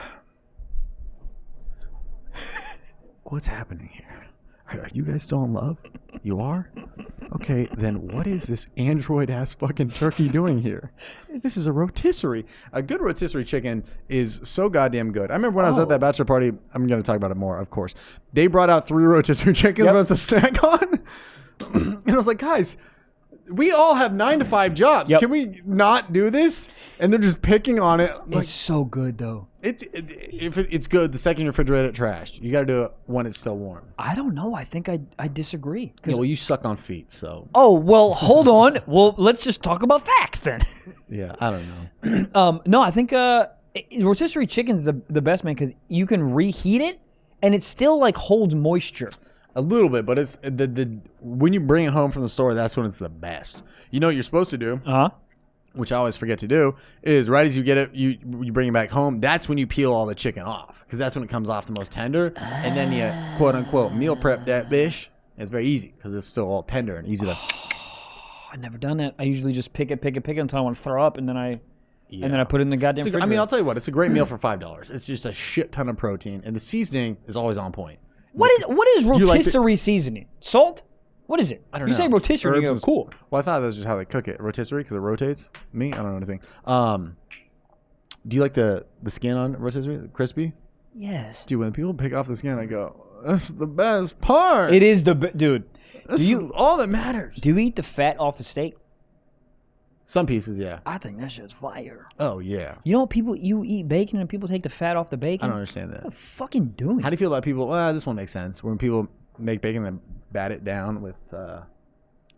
what's happening here? Are you guys still in love? You are? Okay, then what is this android-ass fucking turkey doing here? This is a rotisserie. A good rotisserie chicken is so goddamn good. I remember when I was at that bachelor party, I'm going to talk about it more, of course. They brought out 3 rotisserie chickens for us to snack on. And I was like, guys, we all have 9 to 5 jobs. Yep. Can we not do this? And they're just picking on it. Like, It's so good, though. if it's good, the second you refrigerate it, trashed. You got to do it when it's still warm. I don't know. I think I disagree. Yeah, well, you suck on feet, so. Oh, well, hold on. Well, let's just talk about facts then. Yeah, I don't know. No, I think rotisserie chicken is the best, man, because you can reheat it and it still like holds moisture. A little bit, but it's the when you bring it home from the store, that's when it's the best. You know what you're supposed to do, which I always forget to do, is right as you get it, you bring it back home. That's when you peel all the chicken off, because that's when it comes off the most tender, and then you quote unquote meal prep that bish. It's very easy because it's still all tender and easy to. I've never done that. I usually just pick it until I want to throw up, and then I put it in the goddamn fridge. I mean, I'll tell you what, it's a great meal for $5. It's just a shit ton of protein, and the seasoning is always on point. What is rotisserie seasoning? Salt? What is it? I don't know. You say rotisserie, you go, cool. Well, I thought that's just how they cook it. Rotisserie, because it rotates. Me, I don't know anything. Do you like the skin on rotisserie? Crispy? Yes. Dude, when people pick off the skin, I go, that's the best part. It is dude. This is all that matters. Do you eat the fat off the steak? Some pieces, yeah. I think that shit's fire. Oh, yeah. You know, you eat bacon and people take the fat off the bacon? I don't understand that. What are you fucking doing? How do you feel about people? Well, this one makes sense. When people make bacon and bat it down with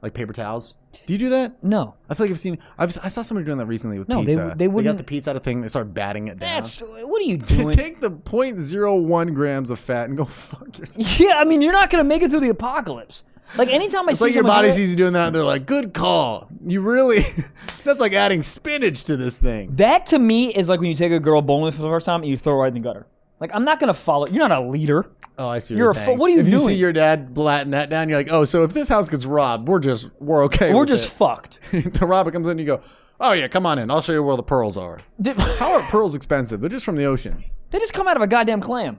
like paper towels. Do you do that? No. I feel like I saw somebody doing that recently with pizza. They got the pizza out of thing. They start batting it down. What are you doing? Take the 0.01 grams of fat and go fuck yourself. Yeah, I mean, you're not going to make it through the apocalypse. Like, anytime it's see like your body sees you doing that, and they're like, good call. You really, that's like adding spinach to this thing. That, to me, is like when you take a girl bowling for the first time and you throw her right in the gutter. Like, I'm not going to follow. You're not a leader. Oh, I see what you're saying. What are you doing? If you see your dad blatting that down, you're like, oh, so if this house gets robbed, we're okay We're just fucked. The robber comes in and you go, oh, yeah, come on in. I'll show you where the pearls are. How are pearls expensive? They're just from the ocean. They just come out of a goddamn clam.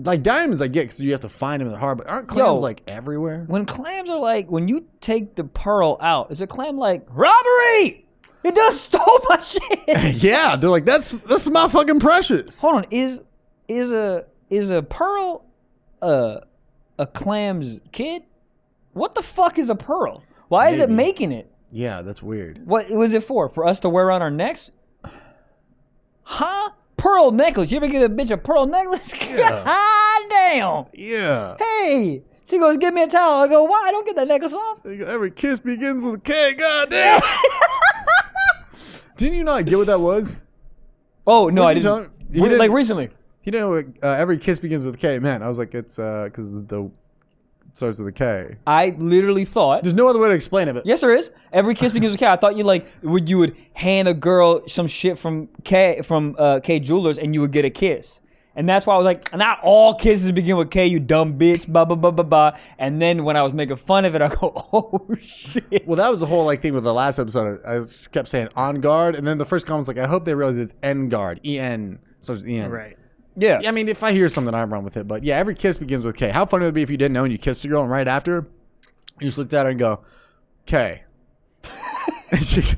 Like diamonds, I get because you have to find them in the harbor. But aren't clams like everywhere? When clams are like, when you take the pearl out, is a clam like robbery? It does stole my shit. Yeah, they're like that's my fucking precious. Hold on, is a pearl a clam's kid? What the fuck is a pearl? Why is it making it? Yeah, that's weird. What was it for? For us to wear around our necks? Huh? Pearl necklace. You ever give a bitch a pearl necklace? Yeah. God damn. Yeah. Hey. She goes, give me a towel. I go, why? I don't get that necklace off. Every kiss begins with a K. God damn. Didn't you not get what that was? Oh, no, I didn't. Like recently. You know, every kiss begins with a K. Man, I was like, it's because the starts with a K. I literally thought. There's no other way to explain it. Yes, there is. Every kiss begins with K. I thought you would hand a girl some shit from K Jewelers and you would get a kiss. And that's why I was like, not all kisses begin with K, you dumb bitch, blah, blah, blah, blah, blah. And then when I was making fun of it, I go, oh, shit. Well, that was the whole thing with the last episode. I kept saying on guard. And then the first comment was like, I hope they realize it's N guard. E-N. So it's E-N. Right. Yeah. I mean, if I hear something, I run with it. But yeah, every kiss begins with K. How funny would it be if you didn't know and you kissed a girl and right after, you just looked at her and go, K. And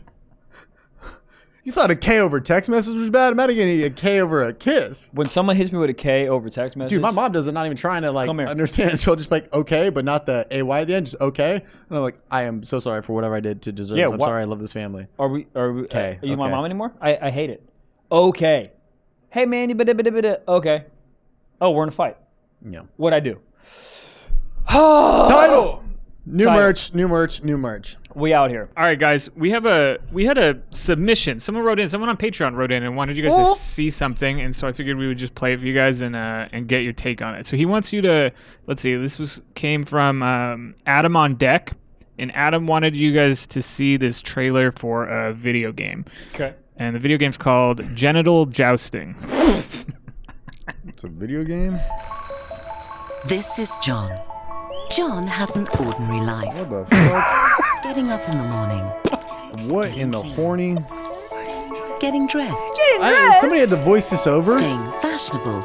you thought a K over text message was bad? Imagine getting a K over a kiss. When someone hits me with a K over text message. Dude, my mom does it, not even trying to understand. She'll just be like, okay, but not the AY at the end, just okay. And I'm like, I am so sorry for whatever I did to deserve this. I'm sorry, I love this family. Are we K. Are you my mom anymore? I hate it. Okay. Hey, man, okay. Oh, we're in a fight. Yeah. What'd I do? Title! New merch. We out here. All right, guys. We had a submission. Someone on Patreon wrote in and wanted you guys to see something, and so I figured we would just play it for you guys and get your take on it. So he wants you to, let's see, came from Adam on Deck, and Adam wanted you guys to see this trailer for a video game. Okay. And the video game's called Genital Jousting. It's a video game? This is John. John has an ordinary life. What the fuck? Getting up in the morning, What in the horny? getting dressed, Somebody had to voice this over? staying fashionable,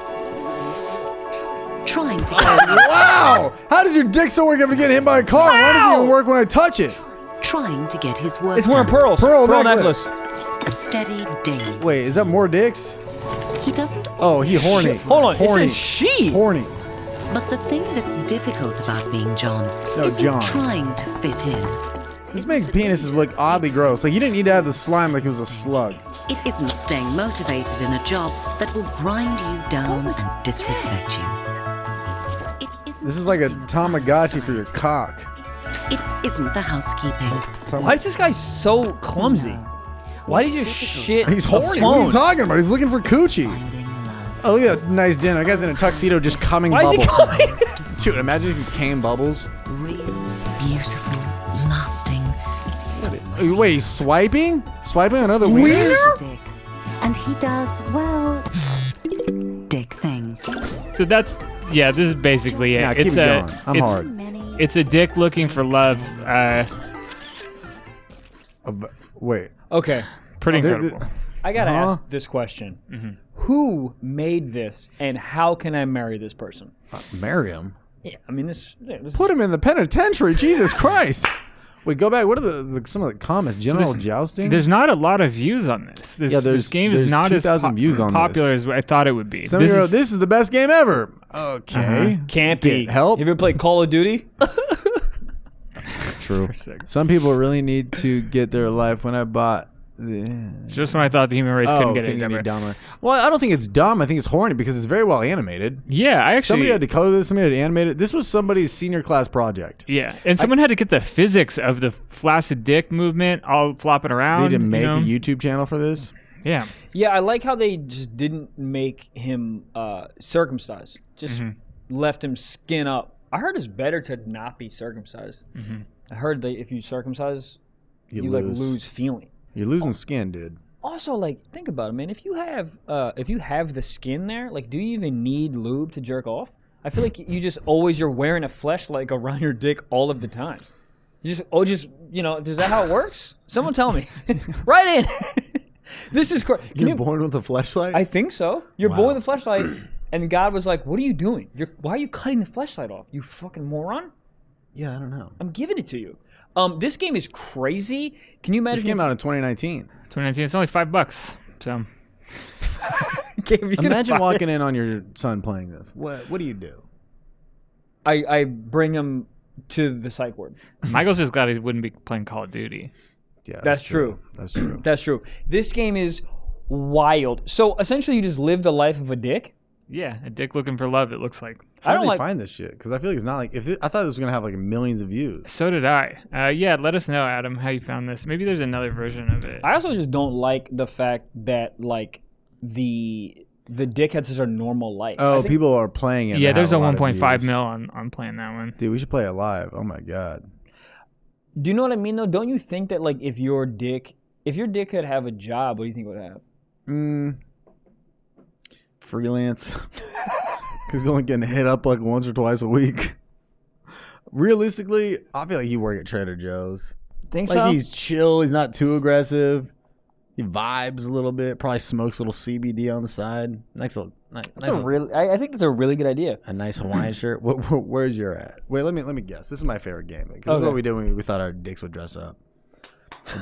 trying to Wow! How does your dick still work after getting hit by a car? Why does it even work when I touch it? trying to get his work It's wearing done. pearls. Pearl necklace. A steady ding. Wait, is that more dicks? He doesn't. Oh, he horny. Hold on. Horny. It says she. Horny. But the thing that's difficult about being John isn't John. trying to fit in. This makes penises look oddly gross. Like, you didn't need to have the slime like it was a slug. It isn't staying motivated in a job that will grind you down and disrespect you. It isn't This is like a Tamagotchi for your cock. It isn't the housekeeping. Why is this guy so clumsy? Why did you shit He's a horny. What are phone? you talking about? He's looking for coochie. Finding love. Oh, look at that nice dinner. That guy's in a tuxedo just coming Why is bubbles. he coming? Dude, imagine if you came bubbles. Real, beautiful, lasting, sweet. Wait, he's swiping? Swiping another wiener? Dick. And he does, well, dick things. So that's this is basically it. Nah, keep it going. I'm hard. It's a dick looking for love. Wait. Okay. Pretty th- incredible. I gotta Huh? ask this question: Who made this, and how can I marry this person? Marry him? Yeah, I mean this. Put him in the penitentiary. Jesus Christ. Wait, go back. What are some of the comments? Genital jousting? There's not a lot of views on this. This game is there's not as 2,000 views on popular this. as I thought it would be. Somebody wrote, this is the best game ever. Okay. Can't be. Get help? Have you ever played Call of Duty? True. Some people really need to get their life when I bought. Just when I thought the human race couldn't get any couldn't dumber. dumber. Well, I don't think it's dumb. I think it's horny because it's very well animated. Yeah, I actually. Somebody had to color this. Somebody had to animate it. This was somebody's senior class project. Yeah, and someone had to get the physics of the flaccid dick movement all flopping around. They need to make you know? a YouTube channel for this. Yeah. Yeah, I like how they just didn't make him circumcised. Just left him skin up. I heard it's better to not be circumcised. I heard that if you circumcise, you like lose feeling. You're losing skin, dude. Also, like, think about it, man. If you have the skin there, like, do you even need lube to jerk off? I feel like you're wearing a fleshlight around your dick all of the time. Is that how it works? Someone tell me. Right in. This is crazy. You're born with a fleshlight? I think so. You're born with a fleshlight, and God was like, "What are you doing? Why are you cutting the fleshlight off? You fucking moron! Yeah, I don't know. I'm giving it to you." This game is crazy. Can you imagine? This came out in 2019. 2019. It's only $5. So. Imagine walking in on your son playing this. What do you do? I bring him to the psych ward. Michael's just glad he wouldn't be playing Call of Duty. Yeah, That's true. That's true. That's true. This game is wild. So essentially, you just live the life of a dick. Yeah, a dick looking for love. It looks like. How do they find this shit? Because I feel like it's not like I thought this was gonna have like millions of views. So did I. Yeah, let us know, Adam, how you found this. Maybe there's another version of it. I also just don't like the fact that like the dick had such a normal life. Oh, people are playing it. Yeah, and there's a have lot of 1.5 views. mil on playing that one. Dude, we should play it live. Oh my god. Do you know what I mean though? Don't you think that like if your dick could have a job, what do you think it would have? Freelance. Because he's only getting hit up like once or twice a week. Realistically, I feel like he work at Trader Joe's. Think Like so? he's chill. He's not too aggressive. He vibes a little bit. Probably smokes a little CBD on the side. I think it's a really good idea. a nice Hawaiian shirt. Where's your at? Wait, let me guess. This is my favorite game. Because this is what we did when we thought our dicks would dress up.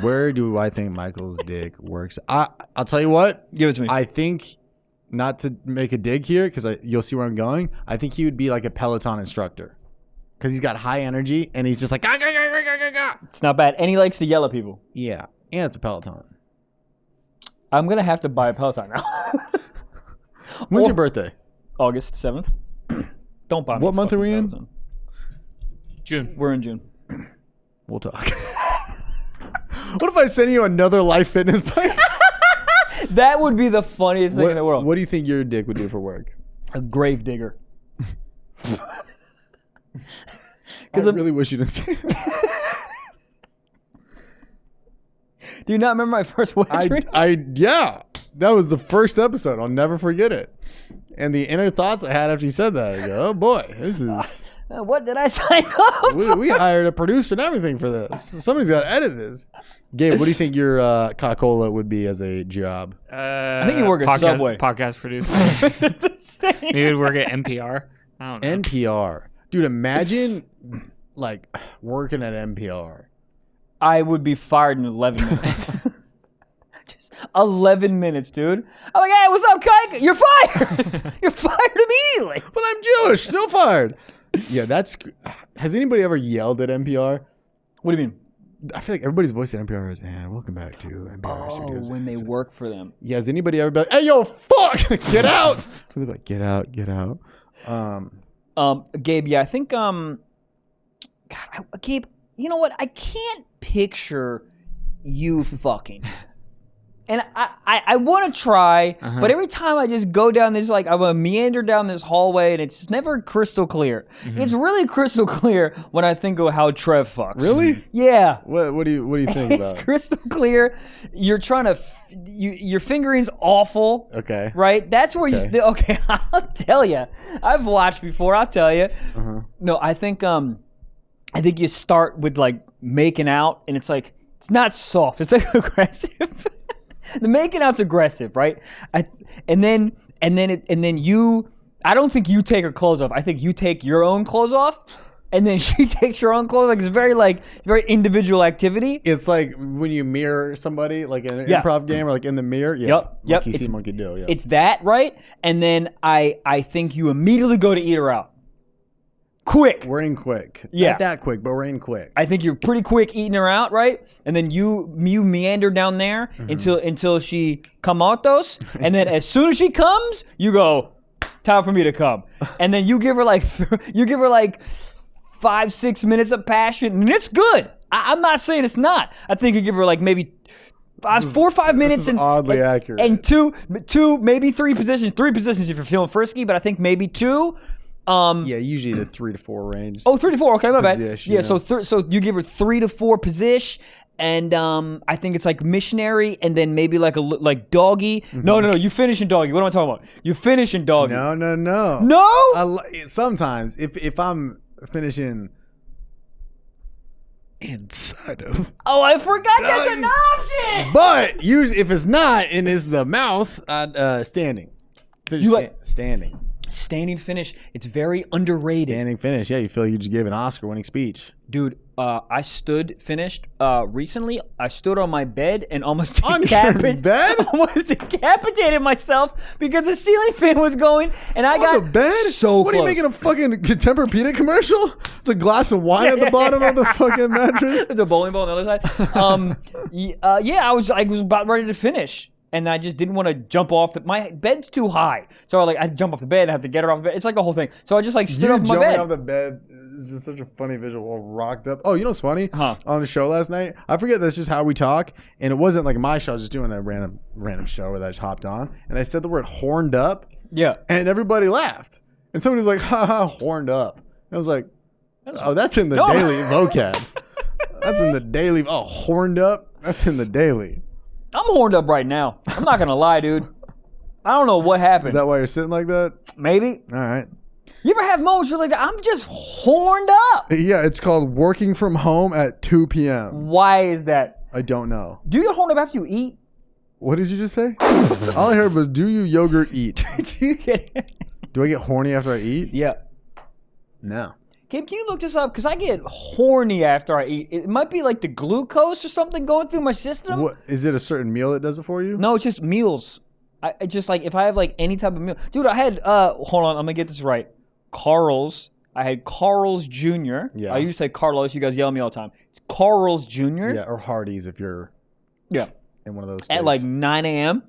Where do I think Michael's dick works? I'll tell you what. Give it to me. I think, not to make a dig here, because you'll see where I'm going. I think he would be like a Peloton instructor. Because he's got high energy and he's just like, gah, gah, gah, gah, gah, gah, gah. It's not bad. And he likes to yell at people. Yeah. And it's a Peloton. I'm going to have to buy a Peloton now. When's your birthday? August 7th. Don't buy me What a month are fucking we in? Peloton. June. We're in June. We'll talk. What if I send you another Life Fitness bike? That would be the funniest thing in the world. What do you think your dick would do for work? A grave digger. I really wish you didn't say that. Do you not remember my first wet dream? Yeah. That was the first episode. I'll never forget it. And the inner thoughts I had after you said that, I go, oh boy, this is. What did I sign up? We hired a producer and everything for this. Somebody's got to edit this. Gabe, what do you think your Coca-Cola would be as a job? I think you work at Subway. Podcast producer. It's the same. Maybe you'd work at NPR. I don't know. NPR. Dude, imagine like working at NPR. I would be fired in 11 minutes. Just 11 minutes, dude. I'm like, hey, what's up, Kike? You're fired. You're fired immediately. But I'm Jewish, still fired. Yeah, that's. Has anybody ever yelled at NPR? What do you mean? I feel like everybody's voice at NPR is, welcome back to NPR Studios. When they work for them. Yeah, has anybody ever been like, hey, yo, fuck, get out? They're like, get out. Gabe, yeah, I think, Gabe, you know what? I can't picture you fucking. And I want to try, but every time I just go down this, like, I'm going to meander down this hallway, and it's never crystal clear. It's really crystal clear when I think of how Trev fucks. Really? Yeah. What do you think about? It's crystal clear. You're trying to, your fingering's awful. Okay. Right? That's where you, okay, I'll tell you. I've watched before, I'll tell you. No, I think you start with, like, making out, and it's like, it's not soft. It's, like, aggressive. The making out's aggressive, right? And then you. I don't think you take her clothes off. I think you take your own clothes off, and then she takes her own clothes. Like it's very individual activity. It's like when you mirror somebody, like in an improv game, or like in the mirror. Yeah. Yep. Monkey see, monkey do. Yeah. It's that, right? And then I think you immediately go to eat her out. Quick. We're in quick. Yeah. Not that quick, but we're in quick. I think you're pretty quick eating her out, right? And then you meander down there until she come out those. And then as soon as she comes, you go, time for me to come. And then you give her like 5-6 minutes of passion, and it's good. I'm not saying it's not. I think you give her like maybe 4 or 5 minutes. This is oddly accurate. And two, maybe 3 positions. 3 positions if you're feeling frisky, but I think maybe 2. Yeah, usually the 3 to 4 range. Oh, 3 to 4. Okay, my bad. Position, yeah, so you give her 3 to 4 position, and I think it's like missionary, and then maybe like doggy. No, you finish in doggy. What am I talking about? You finish in doggy. No. No. Sometimes if I'm finishing inside of. Oh, I forgot that's an option. But usually, if it's not and it's the mouth, standing. Finish standing. Standing finish. It's very underrated. Standing finish. Yeah, you feel like you just gave an Oscar-winning speech. Dude, I finished recently. I stood on my bed and almost on your bed? Almost decapitated myself because the ceiling fan was going, and I got the bed? so what close. Are you making a fucking Tempur-Pedic commercial? It's a glass of wine at the bottom of the fucking mattress. There's a bowling ball on the other side. I was about ready to finish. And I just didn't want to jump off. My bed's too high. So I jump off the bed. I have to get her off the bed. It's like a whole thing. So I just stood up my bed. Jumping off the bed is just such a funny visual. All rocked up. Oh, you know what's funny? On the show last night, I forget that's just how we talk. And it wasn't like my show. I was just doing a random show where I just hopped on. And I said the word horned up. Yeah. And everybody laughed. And somebody was like, ha, horned up. And I was like, that's in the daily vocab. That's in the daily. Oh, horned up? That's in the daily. I'm horned up right now. I'm not going to lie, dude. I don't know what happened. Is that why you're sitting like that? Maybe. All right. You ever have moments where like, I'm just horned up? Yeah, it's called working from home at 2 p.m. Why is that? I don't know. Do you get horned up after you eat? What did you just say? All I heard was, do you yogurt eat? Do I get horny after I eat? Yeah. No. Gabe, can you look this up? Because I get horny after I eat. It might be like the glucose or something going through my system. What is it? A certain meal that does it for you? No, it's just meals. I just like if I have like any type of meal. Dude, I had hold on, I'm gonna get this right. Carl's. I had Carl's Jr. Yeah. I used to say Carlos. You guys yell at me all the time. It's Carl's Jr. Yeah, or Hardee's if you're in one of those states. At like 9 a.m.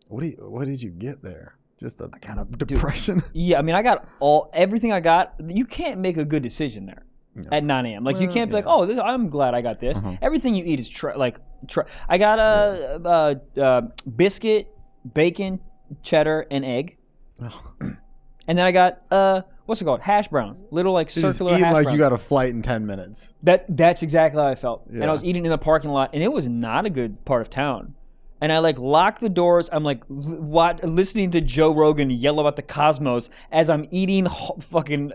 What did you get there? Just a kind of depression. Yeah, I mean, I got everything I got. You can't make a good decision there at 9 a.m. Like you can't be like, oh, I'm glad I got this. Everything you eat is I got a biscuit, bacon, cheddar, and egg. And then I got what's it called? Hash browns. Little like You're just circular eating hash like browns. you got a flight in 10 minutes. That's exactly how I felt. And Yeah. I was eating in the parking lot, and it was not a good part of town. And I like locked the doors. I'm like listening to Joe Rogan yell about the cosmos as I'm eating fucking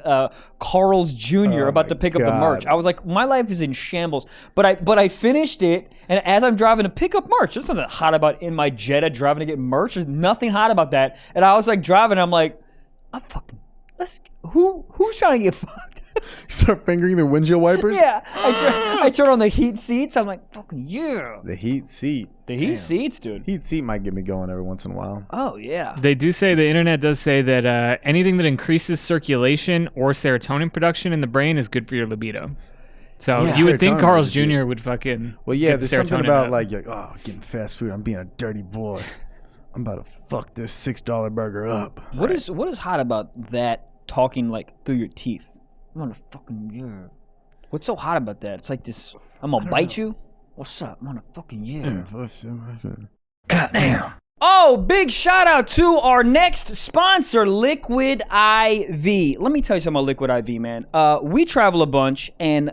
Carl's Jr. about to pick up the merch. I was like, my life is in shambles. But I finished it, and as I'm driving to pick up merch, there's nothing hot about in my Jetta driving to get merch. There's nothing hot about that. And I was like driving, I'm like, who's trying to get fucked? Start fingering the windshield wipers? Yeah. I turn on the heat seats. I'm like, fucking yeah. The heat seat. The heat seats, dude. Heat seat might get me going every once in a while. Oh, yeah. They do say, the internet does say that anything that increases circulation or serotonin production in the brain is good for your libido. So Yeah. you would think Serotonin Carl's is good. Jr. would fucking. Well, yeah, get there's something serotonin about up. like, you're like, oh, getting fast food. I'm being a dirty boy. I'm about to fuck this $6 burger up. What is hot about that talking like through your teeth? I'm gonna fucking yeah. What's so hot about that? It's like this. I'm gonna bite you. What's up? I'm gonna fucking yeah. Goddamn. Oh, big shout out to our next sponsor, Liquid IV. Let me tell you something about Liquid IV, man. We travel a bunch, and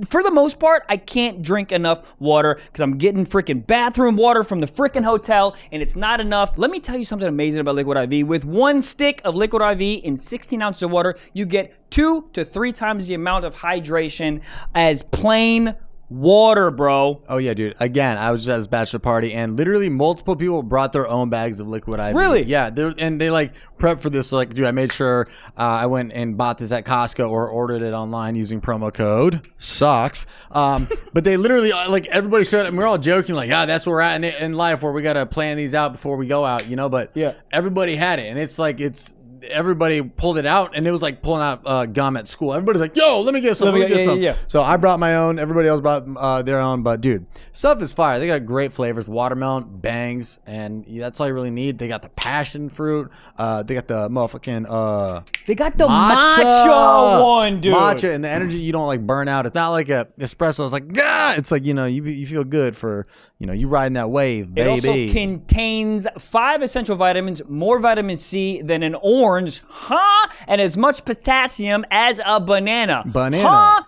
for the most part, I can't drink enough water because I'm getting freaking bathroom water from the freaking hotel, and it's not enough. Let me tell you something amazing about Liquid IV. With one stick of Liquid IV in 16 ounces of water, you get 2 to 3 times the amount of hydration as plain water, bro. Oh, yeah, dude. Again, I was just at this bachelor party, and literally multiple people brought their own bags of Liquid IV. Really? Yeah. They like prepped for this. So, like, dude, I made sure I went and bought this at Costco or ordered it online using promo code SOCKS. But they literally, like, everybody showed up, and we're all joking, like, that's where we're at in life, where we got to plan these out before we go out, you know? But yeah, everybody had it, and it's like, everybody pulled it out, and it was like pulling out gum at school. Everybody's like, yo, let me get some. Let me get some. Yeah. So I brought my own. Everybody else brought their own. But dude, stuff is fire. They got great flavors: watermelon, bangs, and that's all you really need. They got the passion fruit. They got the motherfucking they got the matcha one, dude. Matcha, and the energy you don't like burn out. It's not like a espresso. It's like it's like, you know, you feel good for, you know, you riding that wave, baby. It also contains 5 essential vitamins, more vitamin C than an orange, and as much potassium as a banana.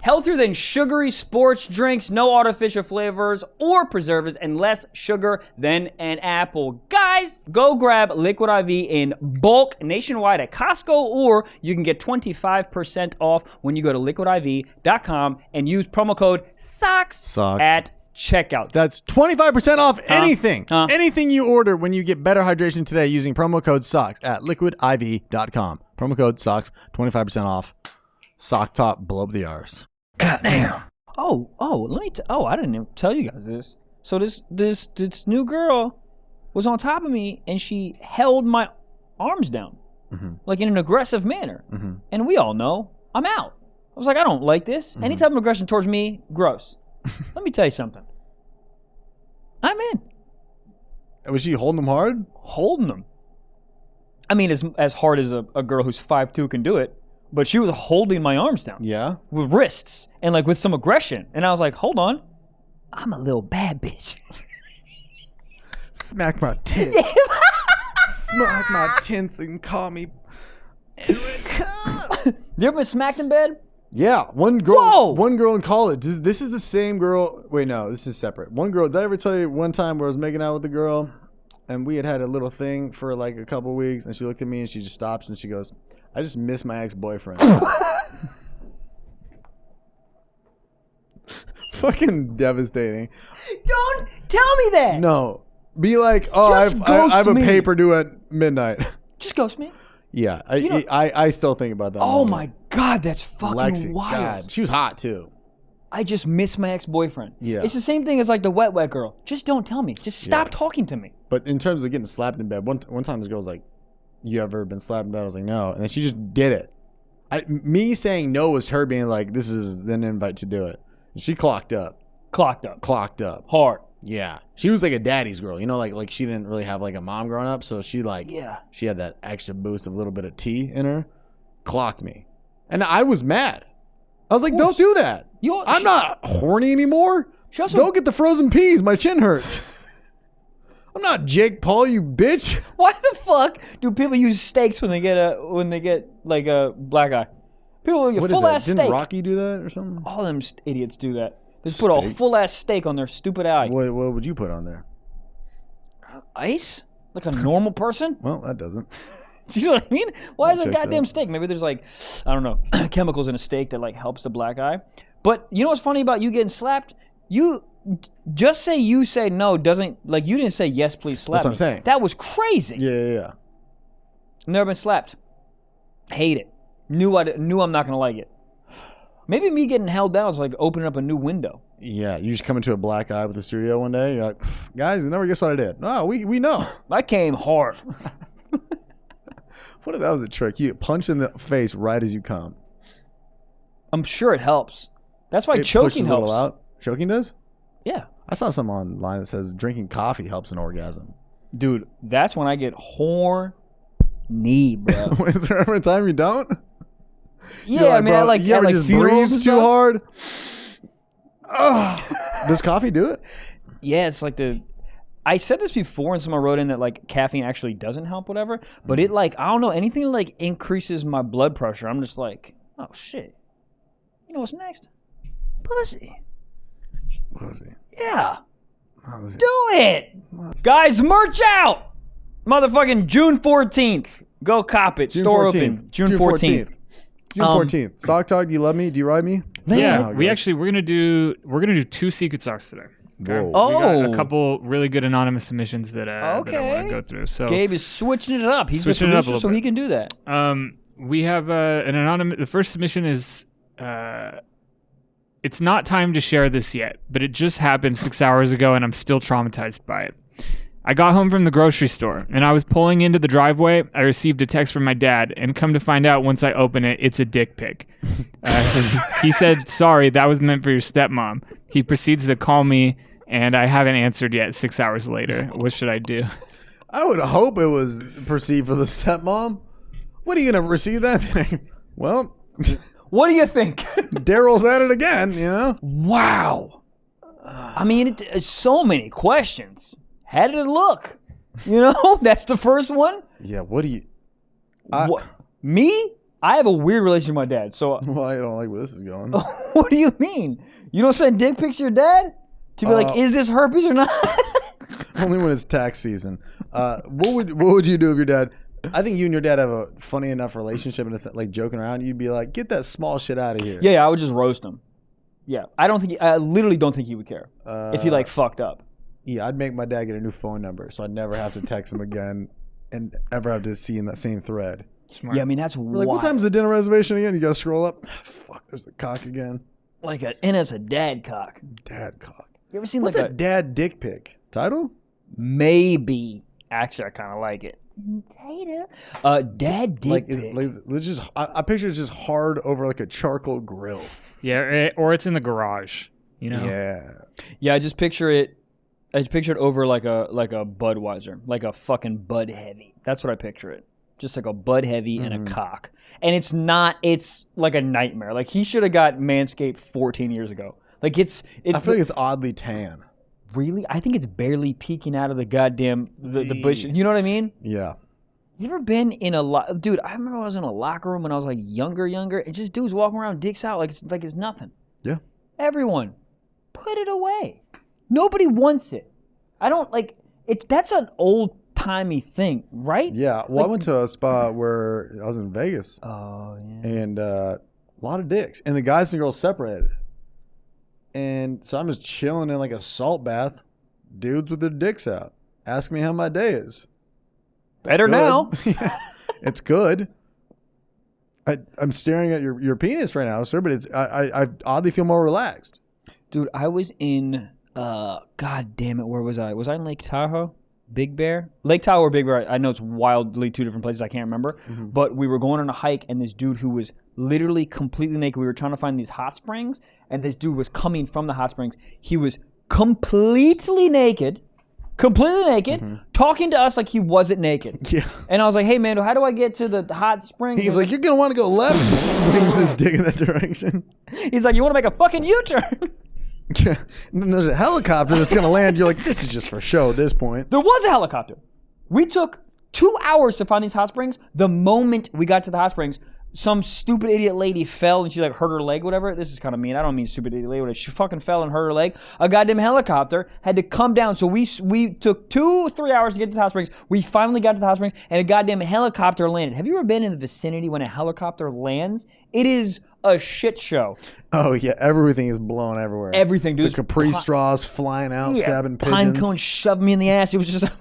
Healthier than sugary sports drinks, no artificial flavors or preservatives, and less sugar than an apple. Guys, go grab Liquid IV in bulk nationwide at Costco, or you can get 25% off when you go to liquidiv.com and use promo code SOCKS at checkout. That's 25% off anything. Anything you order when you get better hydration today using promo code SOCKS at liquidiv.com. Promo code SOCKS, 25% off. Sock top, blow up the arse. Goddamn. I didn't even tell you guys this. So this new girl was on top of me, and she held my arms down, like in an aggressive manner. And we all know I'm out. I was like, I don't like this. Any type of aggression towards me, gross. Let me tell you something. I'm in. Was she holding them hard? Holding them. I mean, as hard as a girl who's 5'2" can do it, but she was holding my arms down. Yeah. With wrists and like with some aggression. And I was like, hold on. I'm a little bad bitch. Smack my tits. Smack my tits and call me. You ever been smacked in bed? Yeah, one girl. Whoa! One girl in college. This is the same girl. Wait, no, this is separate. One girl. Did I ever tell you one time where I was making out with a girl, and we had a little thing for like a couple weeks, and she looked at me and she just stops and she goes, "I just miss my ex-boyfriend." Fucking devastating. Don't tell me that. No, be like, oh, I have a paper due at midnight. Just ghost me. Yeah, I still think about that. Oh my God, that's fucking Lexi, wild. God, she was hot too. I just miss my ex-boyfriend. Yeah. It's the same thing as like the wet girl. Just don't tell me. Just stop talking to me. But in terms of getting slapped in bed, one time this girl was like, "You ever been slapped in bed?" I was like, "No," and then she just did it. Me saying no was her being like, "This is an invite to do it." And she clocked up. Hard. Yeah, she was like a daddy's girl, you know, like she didn't really have like a mom growing up, so she she had that extra boost of a little bit of tea in her. Clocked me, and I was mad. I was like, "Don't do that. I'm not horny anymore. Go get the frozen peas. My chin hurts." I'm not Jake Paul, you bitch. Why the fuck do people use steaks when they get like a black eye? People get full ass steak. Didn't Rocky do that or something? All them idiots do that. They just put a full ass steak on their stupid eye. What would you put on there? Ice? Like a normal person? Well, that doesn't. Do you know what I mean? Why is it a checks goddamn out. steak? Maybe there's like, I don't know, chemicals in a steak that like helps the black eye. But you know what's funny about you getting slapped? You just say you say no doesn't, like you didn't say yes, please slap me. That's what I'm saying. That was crazy. Yeah. Never been slapped. Hate it. Knew I'm not gonna like it. Maybe me getting held down is like opening up a new window. Yeah, you just come into a black eye with the studio one day. You're like, guys, you never guess what I did. No, we know. I came hard. What if that was a trick? You get punched in the face right as you come. I'm sure it helps. That's why It choking pushes a helps. little out. Choking does? Yeah. I saw something online that says drinking coffee helps an orgasm. Dude, that's when I get horny, bro. Is there ever a time you don't? Yeah, You're I mean, bro, I like, you I ever like just funerals breathe and too stuff. hard? Does coffee do it? Yeah, it's like I said this before and someone wrote in that like caffeine actually doesn't help, whatever. But it like, I don't know, anything that like increases my blood pressure, I'm just like, oh shit. You know what's next? Pussy. What was he? Yeah. What was he? Do it. Guys, merch out. Motherfucking June 14th. Go cop it. Store open. June 14th. June 14th. Sock Talk, do you love me? Do you ride me? Yeah, Let's- we're gonna do 2 secret socks today. Okay? Whoa. We got Oh. a couple really good anonymous submissions that that I want Okay. to go through. So Gabe is switching it up. He's Switching it the up a producer, little so bit. he can do that. we have an anonymous. The first submission is. It's not time to share this yet, but it just happened 6 hours ago, and I'm still traumatized by it. I got home from the grocery store, and I was pulling into the driveway. I received a text from my dad, and come to find out once I open it, it's a dick pic. He said, sorry, that was meant for your stepmom. He proceeds to call me, and I haven't answered yet 6 hours later. What should I do? I would hope it was perceived for the stepmom. What are you going to receive that? Well, What do you think? Daryl's at it again, you know? Wow. I mean, it's so many questions. How did it look? You know, that's the first one. Yeah, what do you... Me? I have a weird relationship with my dad. So Well, I don't like where this is going. what do you mean? You don't send dick pics to your dad? To be like, is this herpes or not? Only when it's tax season. What would you do if your dad... I think you and your dad have a funny enough relationship, and it's like joking around. You'd be like, "Get that small shit out of here." Yeah, I would just roast him. Yeah, I literally don't think he would care if he like fucked up. Yeah, I'd make my dad get a new phone number, so I'd never have to text him again, and ever have to see in that same thread. Smart. Yeah, I mean that's Like, wild. what time's the dinner reservation again? You gotta scroll up. Fuck, there's a cock again. And it's a dad cock. Dad cock. You ever seen What's like a dad dick pic? Title? maybe? Actually, I kind of like it. Dad dick Like, pic. it's just I picture it's just hard over like a charcoal grill. Yeah, or it's in the garage. You know. Yeah. Yeah, I just picture it. I just picture it over like a Budweiser, like a fucking Bud Heavy. That's what I picture it. Just like a Bud Heavy and a cock. And it's not. It's like a nightmare. Like he should have got Manscaped 14 years ago. Like it's. I feel like it's oddly tan. Really, I think it's barely peeking out of the goddamn the bushes. You know what I mean? Yeah. You ever been in a dude? I remember I was in a locker room when I was like younger, and just dudes walking around dicks out like it's nothing. Yeah. Everyone, put it away. Nobody wants it. I don't like it. That's an old timey thing, right? Yeah. Well, I went to a spot where I was in Vegas, Oh yeah. and a lot of dicks, and the guys and girls separated. And so I'm just chilling in like a salt bath, dudes with their dicks out. Ask me how my day is. Better Good. now. It's good. I'm staring at your penis right now, sir, but it's I oddly feel more relaxed. Dude, I was in God damn it, where was I? Was I in Lake Tahoe? Big Bear? Lake Tahoe or Big Bear? I know it's wildly two different places. I can't remember. But we were going on a hike, and this dude who was literally completely naked, we were trying to find these hot springs, and this dude was coming from the hot springs. He was completely naked, talking to us like he wasn't naked. Yeah. And I was like, hey, man, how do I get to the hot springs? He's like, you're going to want to go left. And swings his dick in that direction. He's like, you want to make a fucking U-turn? Yeah. And then there's a helicopter that's going to land. You're like, this is just for show at this point. There was a helicopter. We took 2 hours to find these hot springs. The moment we got to the hot springs, some stupid idiot lady fell and she like hurt her leg, whatever. This is kind of mean. I don't mean stupid idiot lady. She fucking fell and hurt her leg. A goddamn helicopter had to come down. So we took 2-3 hours to get to the hot springs. We finally got to the hot springs and a goddamn helicopter landed. Have you ever been in the vicinity when a helicopter lands? It is a shit show. Oh yeah, everything is blown everywhere. Everything, dude. The Capri straws flying out, stabbing pigeons. Pine cones shoved me in the ass. It was just a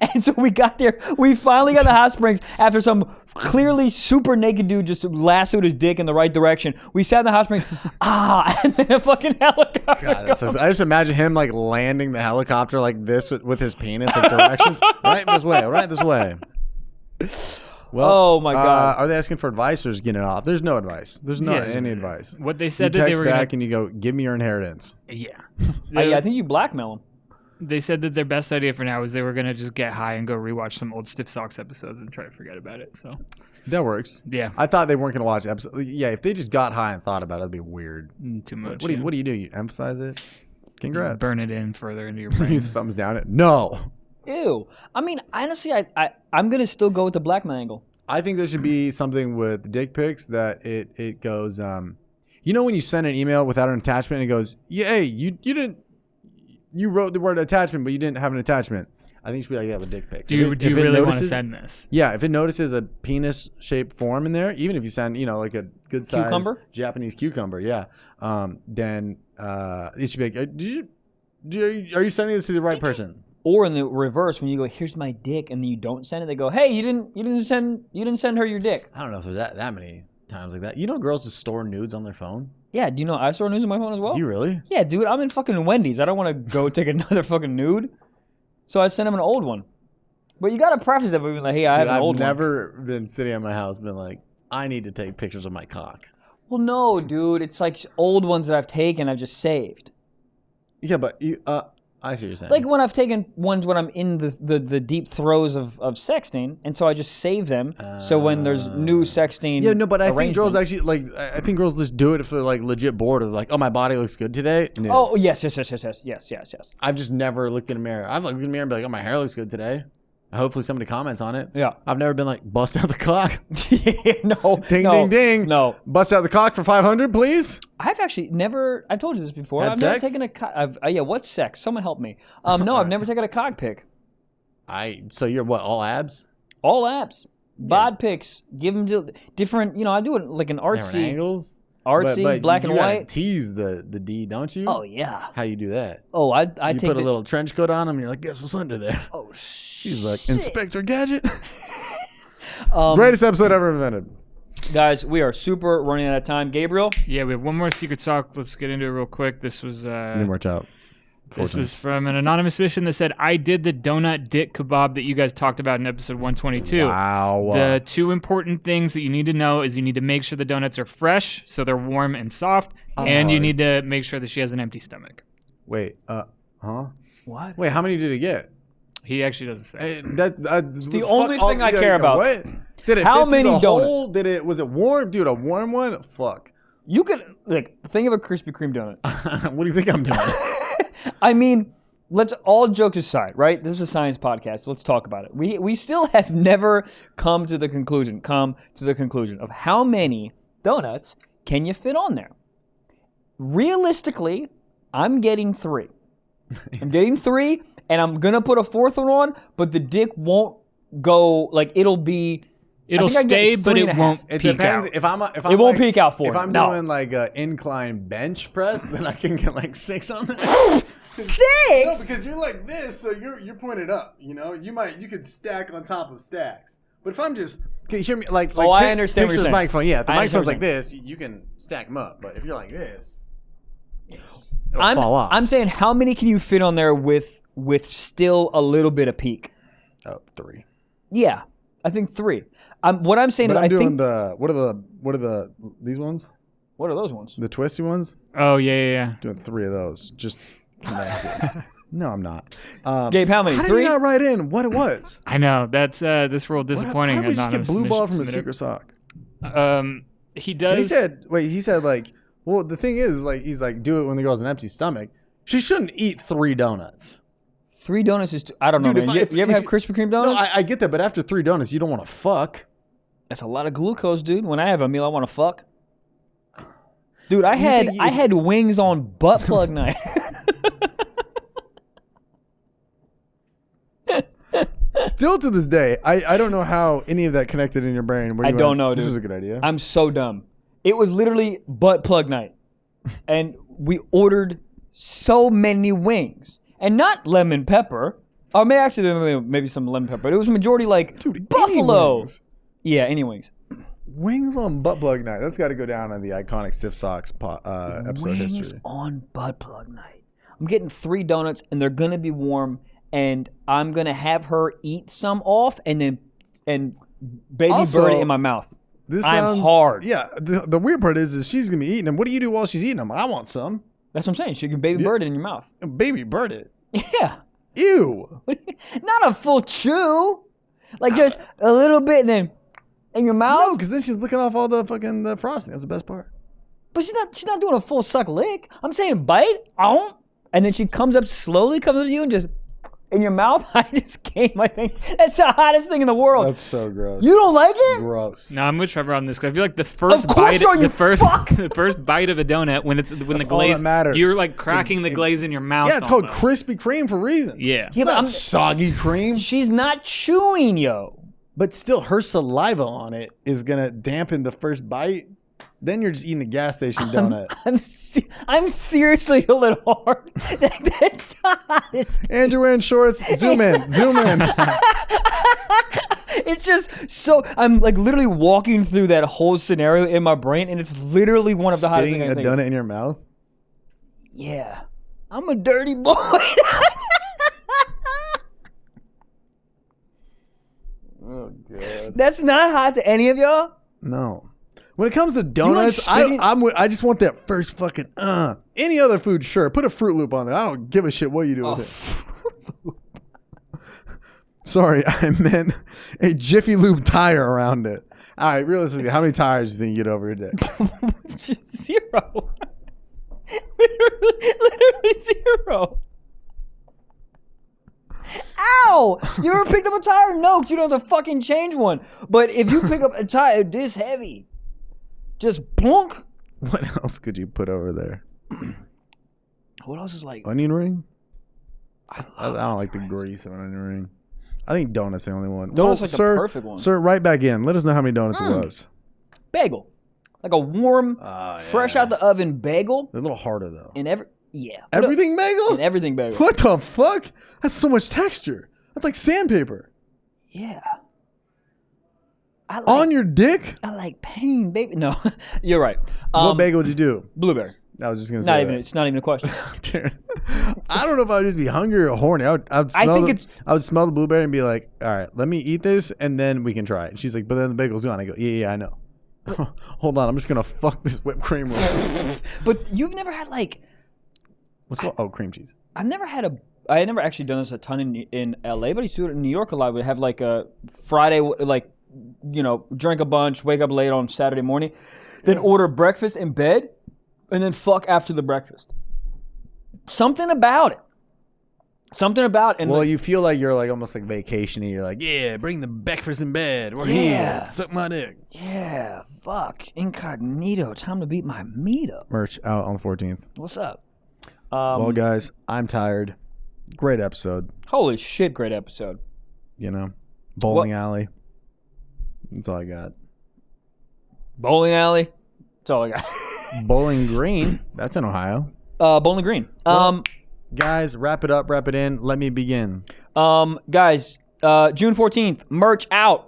and so we got there. We finally got to the hot springs after some clearly super naked dude just lassoed his dick in the right direction. We sat in the hot springs. And then a fucking helicopter. God, I just imagine him like landing the helicopter like this with his penis, like directions. Right this way. Right this way. Well, oh my God. Are they asking for advice or just getting it off? There's no advice. There's not any advice. What they said you that text they were back and you go, give me your inheritance. Yeah. I think you blackmail them. They said that their best idea for now is they were going to just get high and go rewatch some old Stiff Socks episodes and try to forget about it. So that works. Yeah. I thought they weren't going to watch episodes. Yeah, if they just got high and thought about it, it'd be weird. Too much. What do you do? You emphasize it? Congrats. Burn it in further into your You brain. thumbs down it? No. Ew. I mean, honestly, I'm going to still go with the blackmail angle. I think there should be something with dick pics that it goes, you know when you send an email without an attachment and it goes, yeah, hey, you wrote the word attachment, but you didn't have an attachment. I think it should be like that with dick pics. Do you really want to send this? Yeah, if it notices a penis-shaped form in there, even if you send, like a good size cucumber? Japanese cucumber, yeah, then it should be like, are you sending this to the right person? Or in the reverse, when you go, here's my dick, and then you don't send it, they go, hey, you didn't send her your dick. I don't know if there's that many times like that. You know, girls just store nudes on their phone. Yeah, do you know I store nudes on my phone as well? Do you really? Yeah, dude, I'm in fucking Wendy's. I don't want to go take another fucking nude. So I sent him an old one. But you got to preface that by being like, hey, I have an old one. I've never been sitting at my house been like, I need to take pictures of my cock. Well, no, dude. It's like old ones that I've taken, I've just saved. Yeah, but I see what you're saying. Like when I've taken ones when I'm in the deep throes of sexting, and so I just save them. So when there's new sexting, yeah, no, but I think girls actually I think girls just do it if they're like legit bored or like, oh, my body looks good today. Oh, yes. I've just never looked in a mirror. I've looked in the mirror and be like, oh, my hair looks good today. Hopefully somebody comments on it. Yeah. I've never been like, bust out the cock. No. Ding, ding. No. Bust out the cock for 500, please. I've actually never, I told you this before. Had I've sex? never taken a cock. Yeah, what's sex? Someone help me. No, I've never taken a cock pic. So you're what, all abs? All abs. Bod pics. Give them to different, I do it like an Different artsy. angles? Artsy, black and You gotta white. tease the D, don't you? Oh, yeah. How you do that? Oh, I You take put a little trench coat on them and you're like, guess what's under there? Oh, She's like, Inspector Gadget. Um, Greatest episode ever invented. Guys, we are super running out of time. Gabriel? Yeah, we have one more secret sock. Let's get into it real quick. This was Didn't work out. This is from an anonymous submission that said, I did the donut dick kebab that you guys talked about in episode 122. Wow. The two important things that you need to know is you need to make sure the donuts are fresh, so they're warm and soft, and you need to make sure that she has an empty stomach. Wait, huh? What? Wait, how many did he get? He actually doesn't say. the only thing I care about. What? Did it How fit through many the donuts? hole? Was it warm? Dude, a warm one? Fuck. You could, think of a Krispy Kreme donut. What do you think I'm doing? I mean, let's all jokes aside, right? This is a science podcast, so let's talk about it. We still have never come to the conclusion of how many donuts can you fit on there. Realistically, I'm getting 3. I'm getting 3, and I'm gonna put a 4th one on, but the dick won't go it'll be. It'll stay, but it won't It peek depends. out. If I'm It won't peek out for If me. I'm No. doing like an incline bench press, then I can get like 6 on there. 6? No, because you're like this, so you're pointed up. You could stack on top of stacks. But if I'm just, can you hear me? Like I understand what picture you're this saying. microphone. Yeah, if the I understand microphone's what like this, you can stack them up. But if you're like this, it'll I'm fall off. I'm saying how many can you fit on there with still a little bit of peak? 3. Yeah, I think 3. What I'm saying But is, I'm doing think. what are the these ones? What are those ones? The twisty ones? Oh, yeah. Doing 3 of those, just connected. No, I'm not. Gabe, how many? How did 3? you not write in what it was? I know. That's this real disappointing. How did we just get anonymous blue ball from a submitter. secret sock? He And does. he said like, Well, the thing is, like, he's like, do it when the girl's an empty stomach. She shouldn't eat 3 donuts. 3 donuts is I don't know, Dude, man. You ever have Krispy Kreme donuts? No, I get that, but after 3 donuts, you don't want to fuck. That's a lot of glucose, dude. When I have a meal, I want to fuck. Dude, I had wings on butt plug night. Still to this day, I don't know how any of that connected in your brain. I don't know, dude. This is a good idea. I'm so dumb. It was literally butt plug night. And we ordered so many wings. And not lemon pepper. Or maybe some lemon pepper. But it was majority like buffalo. Wings. Yeah, any wings. Wings on butt plug night. That's got to go down in the iconic Stiff Socks episode Wings history. on butt plug night. I'm getting 3 donuts, and they're going to be warm. And I'm going to have her eat some off and then baby bird it in my mouth. I'm hard. Yeah. The weird part is she's going to be eating them. What do you do while she's eating them? I want some. That's what I'm saying. She can baby bird it in your mouth. Baby bird it? Yeah. Ew. Not a full chew. Like just a little bit and then in your mouth. No, because then she's licking off all the fucking the frosting. That's the best part. But she's not doing a full suck lick. I'm saying bite, and then she comes up to you and just in your mouth. I just came. I think that's the hottest thing in the world. That's so gross. You don't like it? Gross. No, I'm with Trevor on this because I feel like the first Of course bite, you are, you fuck. the first bite of a donut when the glaze, all that matters. you're like cracking the glaze in your mouth. Yeah, it's called almost. Krispy Kreme for a reason. Yeah. Yeah, It's but not soggy cream. she's not chewing, yo. But still, her saliva on it is going to dampen the first bite. Then you're just eating a gas station donut. I'm seriously a little hard. That's the hottest. Andrew wearing shorts. Zoom in. It's just so I'm like literally walking through that whole scenario in my brain, and it's literally one of the hottest Spitting things I a think. donut in your mouth. Yeah, I'm a dirty boy. Oh god. That's not hot to any of y'all. No. When it comes to donuts, I just want that first fucking Any other food, sure. Put a Fruit Loop on there. I don't give a shit what you do with it. Sorry, I meant a Jiffy Lube tire around it. All right, realistically, how many tires do you think you get over your dick? 0. literally 0. Ow! You ever picked up a tire? No, because you don't have to fucking change one. But if you pick up a tire this heavy, just plunk. What else could you put over there? What else is like? Onion ring? I don't like the grease of an onion ring. I think donuts the only one. Donuts like the perfect one. Sir, right back in. Let us know how many donuts it was. Bagel. Like a warm, fresh out the oven bagel. They're a little harder though. Everything bagel? And everything bagel. What the fuck? That's so much texture. That's like sandpaper. Yeah. On your dick? I like pain, baby. No, you're right. What bagel would you do? Blueberry. I was just gonna say It's not even a question. Dude, I don't know if I would just be hungry or horny. I would smell the blueberry and be like, all right, let me eat this and then we can try it. And she's like, but then the bagel's gone. I go, yeah, I know. Hold on, I'm just gonna fuck this whipped cream roll. But you've never had like what's called? Oh, cream cheese. I never actually done this a ton in LA, but I used to do it in New York a lot. We have like a Friday, like, you know, drink a bunch, wake up late on Saturday morning, then order breakfast in bed, and then fuck after the breakfast. Something about it. And well, you feel like you're like almost like vacationing. You're like, yeah, bring the breakfast in bed. We're here. Suck my dick. Yeah, fuck. Incognito. Time to beat my meetup. Merch out on the 14th. What's up? Well, guys, I'm tired. Great episode. Holy shit, great episode. You know, bowling alley. That's all I got. Bowling alley. That's all I got. Bowling Green. That's in Ohio. Bowling Green. Guys, wrap it up. Wrap it in. Let me begin. Guys, June 14th, merch out.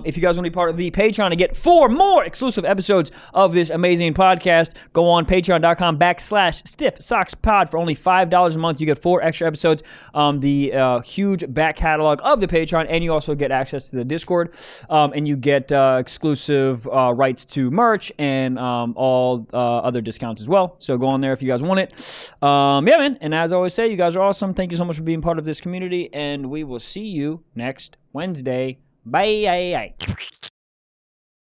If you guys want to be part of the Patreon to get 4 more exclusive episodes of this amazing podcast, go on patreon.com/stiffsockspod. For only $5 a month, you get 4 extra episodes, the huge back catalog of the Patreon, and you also get access to the Discord, and you get exclusive rights to merch and all other discounts as well. So go on there if you guys want it. Yeah, man. And as I always say, you guys are awesome. Thank you so much for being part of this community, and we will see you next Wednesday. Bye.